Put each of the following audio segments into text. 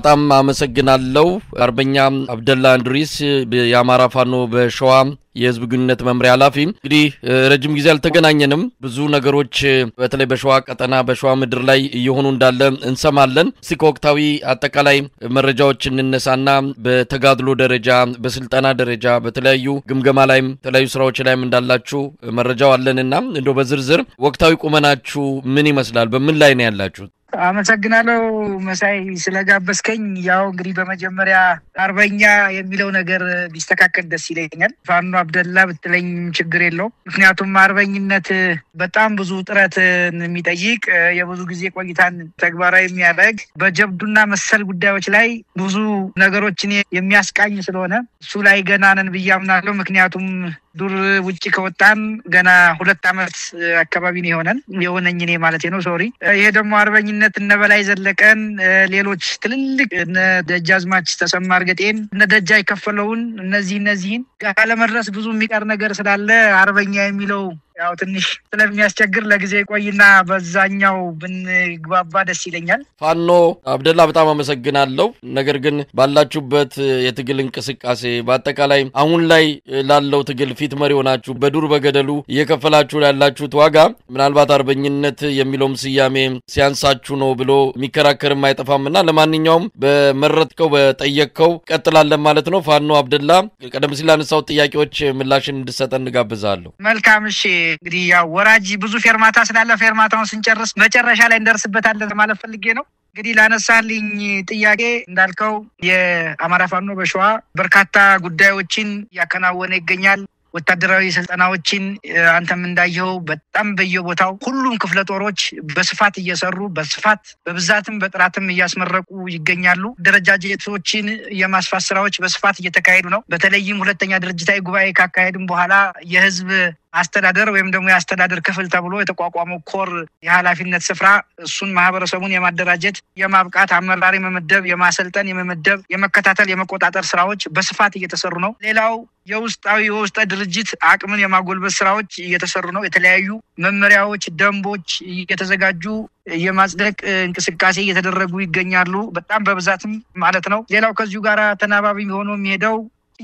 በጣም አመሰግናለሁ አርበኛ አብደላ እንድሪስ የአማራ ፋኖ በሸዋ የህዝብ ግንኙነት መምሪያ ኃላፊ እንግዲህ ረጅም ጊዜ አልተገናኘንም ብዙ ነገሮች በተለይ በሸዋ ቀጠና በሸዋ ምድር ላይ እየሆኑ እንዳለ እንሰማለን ሲኮክታዊ አጠቃላይ መረጃዎች እንነሳና በተጋድሎ ደረጃ በስልጣና ደረጃ በተለያዩ ግምገማ ላይም ተለያዩ ስራዎች ላይም እንዳላችሁ መረጃው አለንና እንደው በዝርዝር ወቅታዊ ቁመናችሁ ምን ይመስላል በምን ላይ ነው ያላችሁ አመሰግናለሁ መሳይ ስለጋበዝከኝ ያው እንግዲህ በመጀመሪያ አርበኛ የሚለው ነገር ቢስተካከል ደስ ይለኛል ፋኖ አብደላ ብትለኝ ችግር የለውም ምክንያቱም አርበኝነት በጣም ብዙ ጥረት የሚጠይቅ የብዙ ጊዜ ቆይታን ተግባራዊ የሚያደርግ በጀብዱና መሰል ጉዳዮች ላይ ብዙ ነገሮችን የሚያስቃኝ ስለሆነ እሱ ላይ ገና ነን ብያምናለሁ ምክንያቱም ዱር ውጪ ከወጣን ገና 2 አመት አካባቢ ነው የሆነኝ እኔ ማለት ነው ሶሪ ይሄ ደግሞ አርበኝነት እነበላይ ዘለቀን ሌሎች ትልልቅ ደጃዝማች ተሰማ እርገጤን ደጃይ ከፈለውን እነዚህን ካለመድረስ ብዙ የሚቀር ነገር ስላለ አርበኛ የሚለው ያው ትንሽ ስለሚያስቸግር ለጊዜ ቆይና በዛኛው ብንግባባ ደስ ይለኛል ፋኖ አብደላ በጣም አመሰግናለሁ ነገር ግን ባላችሁበት የትግል እንቅስቃሴ በአጠቃላይ አሁን ላይ ላለው ትግል ፊት መሪ ሆናችሁ በዱር በገደሉ እየከፈላችሁ ያላችሁት ዋጋ ምናልባት አርበኝነት የሚለውም ስያሜ ሲያንሳችሁ ነው ብሎ የሚከራከርም አይጠፋምና ለማንኛውም በመረጥከው በጠየቅከው ቀጥላለን ማለት ነው ፋኖ አብደላ ቀደም ሲል አነሳው ጥያቄዎች ምላሽን እንድሰጠን እንጋብዛለሁ መልካም እሺ እንግዲህ ያው ወራጂ ብዙ ፌርማታ ስላለ ፌርማታውን ስንጨርስ መጨረሻ ላይ እንደርስበታለን ማለት ፈልጌ ነው እንግዲህ ላነሳልኝ ጥያቄ እንዳልከው የአማራ ፋኖ በሸዋ በርካታ ጉዳዮችን ያከናወነ ይገኛል ወታደራዊ ስልጣናዎችን አንተም እንዳየው በጣም በየቦታው ሁሉም ክፍለ ጦሮች በስፋት እየሰሩ በስፋት በብዛትም በጥራትም እያስመረቁ ይገኛሉ ደረጃጀቶችን የማስፋት ስራዎች በስፋት እየተካሄዱ ነው በተለይም ሁለተኛ ድርጅታዊ ጉባኤ ካካሄድን በኋላ የህዝብ አስተዳደር ወይም ደግሞ የአስተዳደር ክፍል ተብሎ የተቋቋመው ኮር የኃላፊነት ስፍራ እሱን ማህበረሰቡን የማደራጀት የማብቃት አመራር የመመደብ የማሰልጠን የመመደብ የመከታተል የመቆጣጠር ስራዎች በስፋት እየተሰሩ ነው ሌላው የውስጥ ድርጅት አቅምን የማጎልበት ስራዎች እየተሰሩ ነው የተለያዩ መመሪያዎች ደንቦች እየተዘጋጁ የማጽደቅ እንቅስቃሴ እየተደረጉ ይገኛሉ በጣም በብዛትም ማለት ነው ሌላው ከዚሁ ጋር ተናባቢ ሆኖ የሚሄደው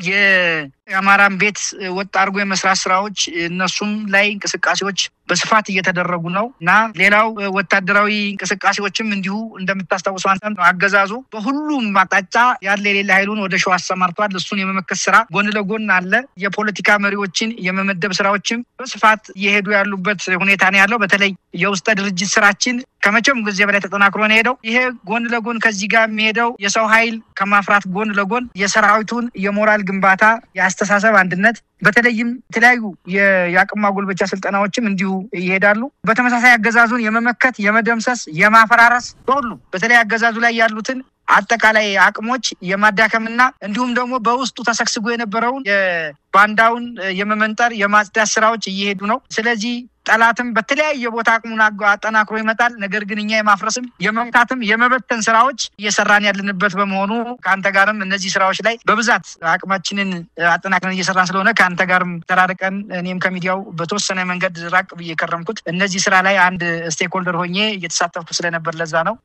የአማራን ቤት ወጥ አርጎ የመስራት ስራዎች እነሱም ላይ እንቅስቃሴዎች በስፋት እየተደረጉ ነውና ሌላው ወታደራዊ እንቅስቃሴዎችም እንዲሁ እንደምታስታውሰው አንተ አገዛዙ በሁሉም ማጣጫ ያለ የሌለ ኃይሉን ወደ ሸዋ አሰማርቷል እሱን የመመከት ስራ ጎን ለጎን አለ የፖለቲካ መሪዎችን የመመደብ ስራዎችም በስፋት እየሄዱ ያሉበት ሁኔታ ነው ያለው በተለይ የውስጥ ድርጅት ስራችን ከመቼም ጊዜ በላይ ተጠናክሮ ነው ሄደው ይሄ ጎን ለጎን ከዚህ ጋር የሚሄደው የሰው ኃይል ከማፍራት ጎን ለጎን የሰራዊቱን የሞራል ግንባታ ያስተሳሰብ አንድነት በተለይም የተለያዩ የአቅም ማጎልበቻ ስልጣናዎችም እንዲሁ ይሄዳሉ በተመሳሳይ አገዛዙን የመመከት የመደምሰስ የማፈራረስ ሁሉ በተለይ አገዛዙ ላይ ያሉትን አጠቃላይ አቅሞች የማዳከምና እንዲሁም ደግሞ በውስጡ ተሰክስጎ የነበረውን የባንዳውን የመመንጠር የማጽዳት ስራዎች እየሄዱ ነው ስለዚህ ጠላትም በተለያየ ቦታ አቅሙን አጠናክሮ ይመጣል ነገር ግን እኛ የማፍረስም የመምታትም የመበተን ስራዎች እየሰራን ያለንበት በመሆኑ ካንተ ጋርም እነዚህ ስራዎች ላይ በብዛት አቅማችንን አጠናክረን እየሰራን ስለሆነ ካንተ ጋርም ተራርቀን እኔም ከሚዲያው በተወሰነ መንገድ ራቅ በየከረምኩት እነዚህ ስራ ላይ አንድ ስቴክሆልደር ሆኜ እየተሳተፍኩ ስለነበር ለዛ ነው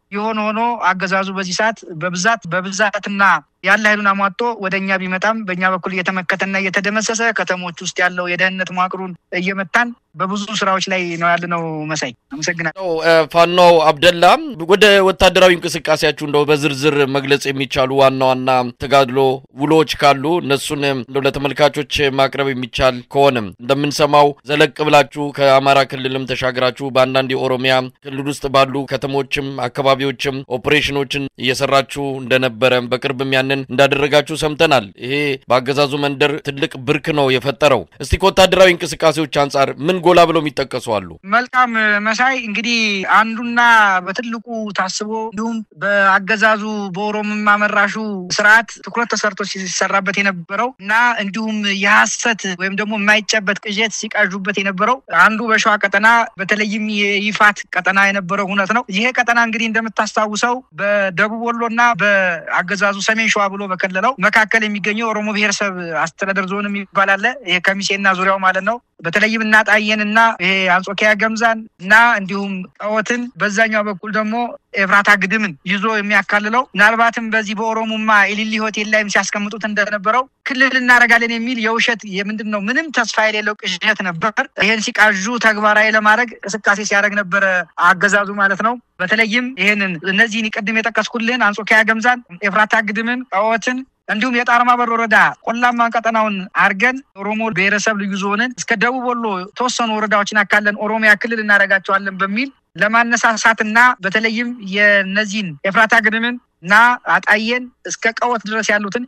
ሆኖ አገዛዙ በዚህ ሰዓት በብዛትና ያለ ኃይሉን አሟጦ ወደኛ ቢመጣም በእኛ በኩል እየተመከተና እየተደመሰሰ ከተሞች ውስጥ ያለው የደህንነት መዋቅሩን እየመታን በብዙ ስራዎች ላይ ነው ያለነው መሳይ አመሰግናለሁ ፋኖ አብደላ ወደ ወታደራዊ እንቅስቃሴያችሁ እንደው በዝርዝር መግለጽ የሚቻሉ ዋና ተጋድሎ ውሎች ካሉ እነሱን እንደው ለተመልካቾች ማቅረብ የሚቻል ከሆነም እንደምንሰማው ዘለቅ ብላችሁ ከአማራ ክልልም ተሻግራችሁ በአንዳንድ የኦሮሚያ ክልል ውስጥ ባሉ ከተሞችም አካባቢዎችም ኦፕሬሽኖችን እየሰራችሁ እንደነበረ በቅርብም ያንን እንዳደረጋችሁ ሰምተናል ይሄ በአገዛዙ መንደር ትልቅ ብርክ ነው የፈጠረው እስቲ ወታደራዊ እንቅስቃሴዎች አንፃር ምን ጎላ ብለው የሚጠቀሱ አሉ መልካም መሳይ እንግዲህ አንዱና በትልቁ ታስቦ እንዲሁም በአገዛዙ በኦሮሞማ መራሹ ስርዓት ትኩረት ተሰርቶ ሲሰራበት የነበረውና እንዲሁም የሐሰት ወይም ደግሞ የማይጨበት ቅዠት ሲቃዡበት የነበረው አንዱ በሸዋ ቀጠና በተለይም የይፋት ቀጠና የነበረው ሁነት ነው ይሄ ቀጠና እንግዲህ እንደምታስታውሰው በደቡብ ወሎና በአገዛዙ ሰሜን ሸዋ ብሎ በከለለው መካከል የሚገኘው ኦሮሞ ብሔረሰብ አስተዳደር ዞን የሚባል አለ ይሄ ከሚሴና ዙሪያው ማለት ነው በተለይም እናጣየንና ይሄ አንጾኪያ ገምዛን እና እንዲሁም ጣወትን በዛኛው በኩል ደግሞ ኤፍራታ ግድምን ይዞ የሚያካልለው ምናልባትም በዚህ በኦሮሞማ ኢሊሊ ሆቴል ላይም ሲያስቀምጡት እንደነበረው ክልል እናረጋለን የሚል የውሸት የምንድነው ምንም ተስፋ የሌለው ቅዠት ነበር። ይሄን ሲቃዡ ተግባራዊ ለማድረግ እንቅስቃሴ ሲያደርግ ነበር አገዛዙ ማለት ነው። በተለይም ይሄንን እነዚህን ቅድም የጠቀስኩልህን አንጾኪያ ገምዛን፣ ኤፍራታ ግድምን፣ ጣዖትን እንዲሁም የጣርማ በር ወረዳ ቆላማ ቀጠናውን አርገን ኦሮሞ ብሔረሰብ ልዩ ዞንን እስከ ደቡብ ወሎ ተወሰኑ ወረዳዎችን አካለን ኦሮሚያ ክልል እናረጋቸዋለን በሚል ለማነሳሳትና በተለይም የነዚህን ኤፍራታ ግድምን እና አጣየን እስከ ቀወት ድረስ ያሉትን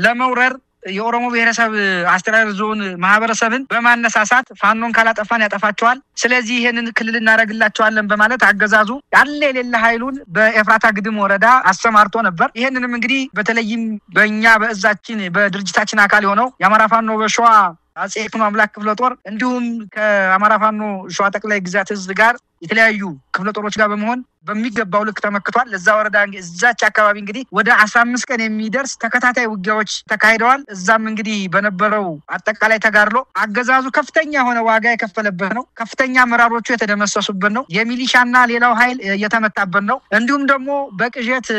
ለመውረር የኦሮሞ ብሔረሰብ አስተዳደር ዞን ማህበረሰብን በማነሳሳት ፋኖን ካላጠፋን ያጠፋቸዋል፣ ስለዚህ ይሄንን ክልል እናረጋግላቸዋለን በማለት አገዛዙ ያለ የሌለ ኃይሉን በኤፍራታ ግድም ወረዳ አሰማርቶ ነበር። ይሄንንም እንግዲህ በተለይም በእኛ በእዛችን በድርጅታችን አካል የሆነው የአማራ ፋኖ በሸዋ አጼ ይኩኖ አምላክ ክፍለ ጦር እንዲሁም ከአማራ ፋኖ ሸዋ ጠቅላይ ግዛት ህዝብ ጋር የተለያዩ ክፍለ ጦሮች ጋር በመሆን በሚገባው ልክ ተመክቷል። ለዛ ወረዳ እዛች አካባቢ እንግዲህ ወደ 15 ቀን የሚደርስ ተከታታይ ውጊያዎች ተካሂደዋል። እዛም እንግዲህ በነበረው አጠቃላይ ተጋድሎ አገዛዙ ከፍተኛ የሆነ ዋጋ የከፈለበት ነው። ከፍተኛ አመራሮቹ የተደመሰሱበት ነው። የሚሊሻና ሌላው ኃይል የተመታበት ነው። እንዲሁም ደግሞ በቅዠት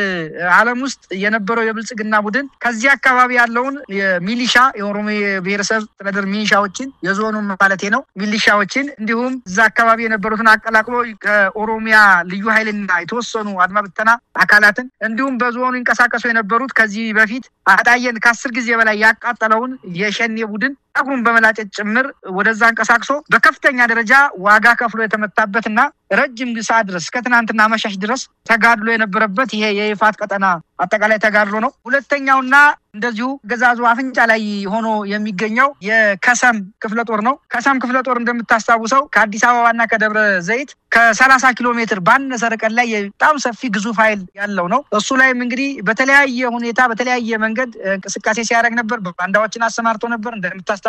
ዓለም ውስጥ የነበረው የብልጽግና ቡድን ከዚህ አካባቢ ያለውን የሚሊሻ የኦሮሞ ብሔረሰብ አስተዳደር ሚሊሻዎችን የዞኑ ማለቴ ነው ሚሊሻዎችን እንዲሁም እዛ አካባቢ የነበሩትን አቀላቅሎ ከኦሮሚያ ልዩ ኃይልና የተወሰኑ አድማ ብተና አካላትን እንዲሁም በዞኑ ይንቀሳቀሱ የነበሩት ከዚህ በፊት አጣየን ከ10 ጊዜ በላይ ያቃጠለውን የሸኔ ቡድን አጉሩን በመላጨት ጭምር ወደዛ እንቀሳቅሶ በከፍተኛ ደረጃ ዋጋ ከፍሎ የተመታበትና ረጅም ሰዓት ድረስ ከትናንትና መሻሽ ድረስ ተጋድሎ የነበረበት ይሄ የይፋት ቀጠና አጠቃላይ ተጋድሎ ነው። ሁለተኛውና እንደዚሁ ገዛዙ አፍንጫ ላይ ሆኖ የሚገኘው የከሰም ክፍለ ጦር ነው። ከሰም ክፍለ ጦር እንደምታስታውሰው ከአዲስ አበባና ከደብረ ዘይት ከ30 ኪሎ ሜትር ባነሰ ርቀት ላይ በጣም ሰፊ ግዙፍ ኃይል ያለው ነው። እሱ ላይም እንግዲህ በተለያየ ሁኔታ በተለያየ መንገድ እንቅስቃሴ ሲያደርግ ነበር። ባንዳዎችን አሰማርቶ ነበር። እንደምታስታውሰው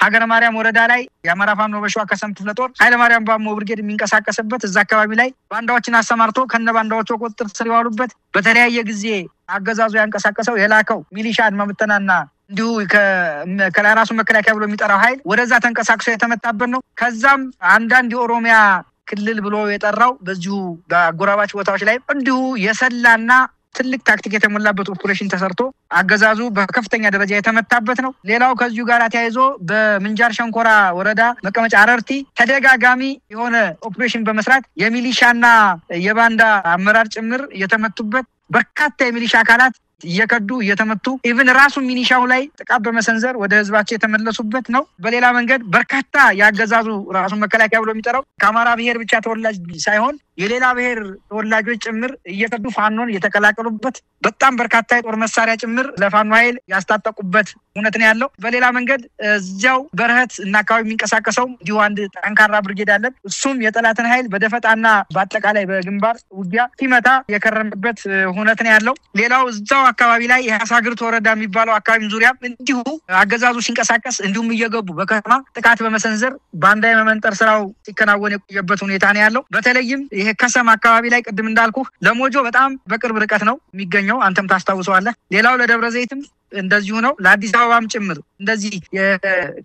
ሀገረ ማርያም ወረዳ ላይ የአማራ ፋኖ በሸዋ ከሰም ክፍለ ጦር ኃይለ ማርያም ባሞ ብርጌድ የሚንቀሳቀስበት እዛ አካባቢ ላይ ባንዳዎችን አሰማርቶ ከነባንዳዎቹ ቁጥጥር ስር የዋሉበት በተለያየ ጊዜ አገዛዙ ያንቀሳቀሰው የላከው ሚሊሻ አድማ ብተናና እንዲሁ ከራሱ መከላከያ ብሎ የሚጠራው ኃይል ወደዛ ተንቀሳቅሶ የተመታበት ነው። ከዛም አንዳንድ የኦሮሚያ ክልል ብሎ የጠራው በዚሁ በአጎራባች ቦታዎች ላይ እንዲሁ የሰላና ትልቅ ታክቲክ የተሞላበት ኦፕሬሽን ተሰርቶ አገዛዙ በከፍተኛ ደረጃ የተመታበት ነው። ሌላው ከዚሁ ጋር ተያይዞ በምንጃር ሸንኮራ ወረዳ መቀመጫ አረርቲ ተደጋጋሚ የሆነ ኦፕሬሽን በመስራት የሚሊሻና የባንዳ አመራር ጭምር የተመቱበት በርካታ የሚሊሻ አካላት እየከዱ እየተመቱ ኢቭን ራሱ ሚኒሻው ላይ ጥቃት በመሰንዘር ወደ ህዝባቸው የተመለሱበት ነው። በሌላ መንገድ በርካታ ያገዛዙ ራሱ መከላከያ ብሎ የሚጠራው ከአማራ ብሔር ብቻ ተወላጅ ሳይሆን የሌላ ብሔር ተወላጆች ጭምር እየከዱ ፋኖን እየተቀላቀሉበት በጣም በርካታ የጦር መሳሪያ ጭምር ለፋኖ ኃይል ያስታጠቁበት እውነት ነው ያለው። በሌላ መንገድ እዚያው በረህት እና አካባቢ የሚንቀሳቀሰው እንዲሁ አንድ ጠንካራ ብርጌድ አለ። እሱም የጠላትን ኃይል በደፈጣና በአጠቃላይ በግንባር ውጊያ ሲመታ የከረመበት እውነት ነው ያለው። ሌላው እዛው አካባቢ ላይ የሐሳግርት ወረዳ የሚባለው አካባቢ ዙሪያ እንዲሁ አገዛዙ ሲንቀሳቀስ እንዲሁም እየገቡ በከተማ ጥቃት በመሰንዘር ባንዳ የመመንጠር ስራው ሲከናወን የቆየበት ሁኔታ ነው ያለው። በተለይም ይሄ ከሰም አካባቢ ላይ ቅድም እንዳልኩ ለሞጆ በጣም በቅርብ ርቀት ነው የሚገኘው፣ አንተም ታስታውሰዋለህ። ሌላው ለደብረ ዘይትም እንደዚሁ ነው፣ ለአዲስ አበባም ጭምር እንደዚህ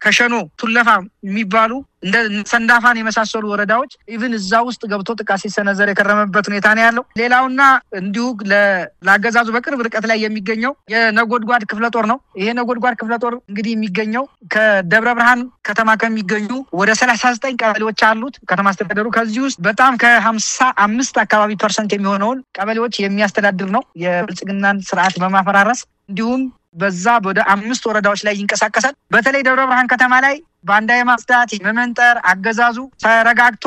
ከሸኖ ቱለፋ የሚባሉ እንደ ሰንዳፋን የመሳሰሉ ወረዳዎች ኢቭን እዛ ውስጥ ገብቶ ጥቃት ሲሰነዘር የከረመበት ሁኔታ ነው ያለው። ሌላውና እንዲሁ ለአገዛዙ በቅርብ ርቀት ላይ የሚገኘው የነጎድጓድ ክፍለ ጦር ነው። ይሄ ነጎድጓድ ክፍለ ጦር እንግዲህ የሚገኘው ከደብረ ብርሃን ከተማ ከሚገኙ ወደ 39 ቀበሌዎች አሉት ከተማ አስተዳደሩ። ከዚህ ውስጥ በጣም ከ55 አካባቢ % የሚሆነውን ቀበሌዎች የሚያስተዳድር ነው የብልጽግናን ስርዓት በማፈራረስ እንዲሁም በዛ ወደ 5 ወረዳዎች ላይ ይንቀሳቀሳል። በተለይ ደብረ ብርሃን ከተማ ላይ ባንዳ የማጽዳት የመመንጠር አገዛዙ ተረጋግቶ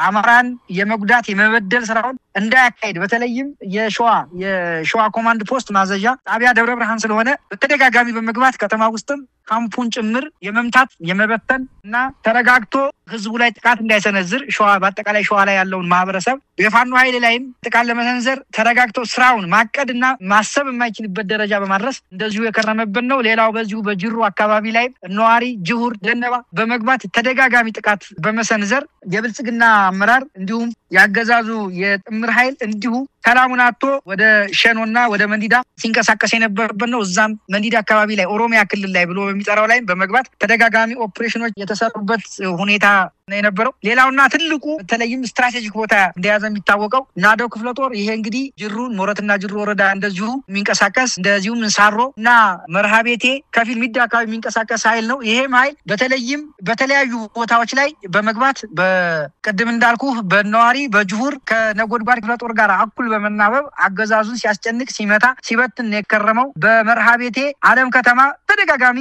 አማራን የመጉዳት የመበደል ስራውን እንዳያካሄድ በተለይም የሸዋ ኮማንድ ፖስት ማዘዣ ጣቢያ ደብረ ብርሃን ስለሆነ በተደጋጋሚ በመግባት ከተማ ውስጥም ካምፑን ጭምር የመምታት የመበተን እና ተረጋግቶ ህዝቡ ላይ ጥቃት እንዳይሰነዝር በአጠቃላይ ሸዋ ላይ ያለውን ማህበረሰብ የፋኖ ኃይል ላይም ጥቃት ለመሰንዘር ተረጋግቶ ስራውን ማቀድና ማሰብ የማይችልበት ደረጃ በማድረስ እንደዚሁ የከረመበት ነው። ሌላው በዚሁ በጅሩ አካባቢ ላይ ነዋሪ ጅሁር ደነባ በመግባት ተደጋጋሚ ጥቃት በመሰንዘር የብልጽግና አመራር እንዲሁም ያገዛዙ የጥምር ኃይል እንዲሁ ሰላሙን አጥቶ ወደ ሸኖና ወደ መንዲዳ ሲንቀሳቀስ የነበረበት ነው። እዛም መንዲዳ አካባቢ ላይ ኦሮሚያ ክልል ላይ ብሎ በሚጠራው ላይ በመግባት ተደጋጋሚ ኦፕሬሽኖች የተሰሩበት ሁኔታ ነው የነበረው። ሌላውና ትልቁ በተለይም ስትራቴጂክ ቦታ እንደያዘ የሚታወቀው ናደው ክፍለ ጦር ይሄ እንግዲህ ጅሩን ሞረትና ጅሩ ወረዳ እንደዚሁ የሚንቀሳቀስ እንደዚሁም እንሳሮ እና መርሃቤቴ ከፊል ሚዳ አካባቢ የሚንቀሳቀስ ኃይል ነው። ይሄም ኃይል በተለይም በተለያዩ ቦታዎች ላይ በመግባት በቅድም እንዳልኩ በነዋሪ በጅሁር ከነጎድጓድ ክፍለ ጦር ጋር አኩል በመናበብ አገዛዙን ሲያስጨንቅ ሲመታ ሲበትን የከረመው በመርሃቤቴ ዓለም ከተማ ተደጋጋሚ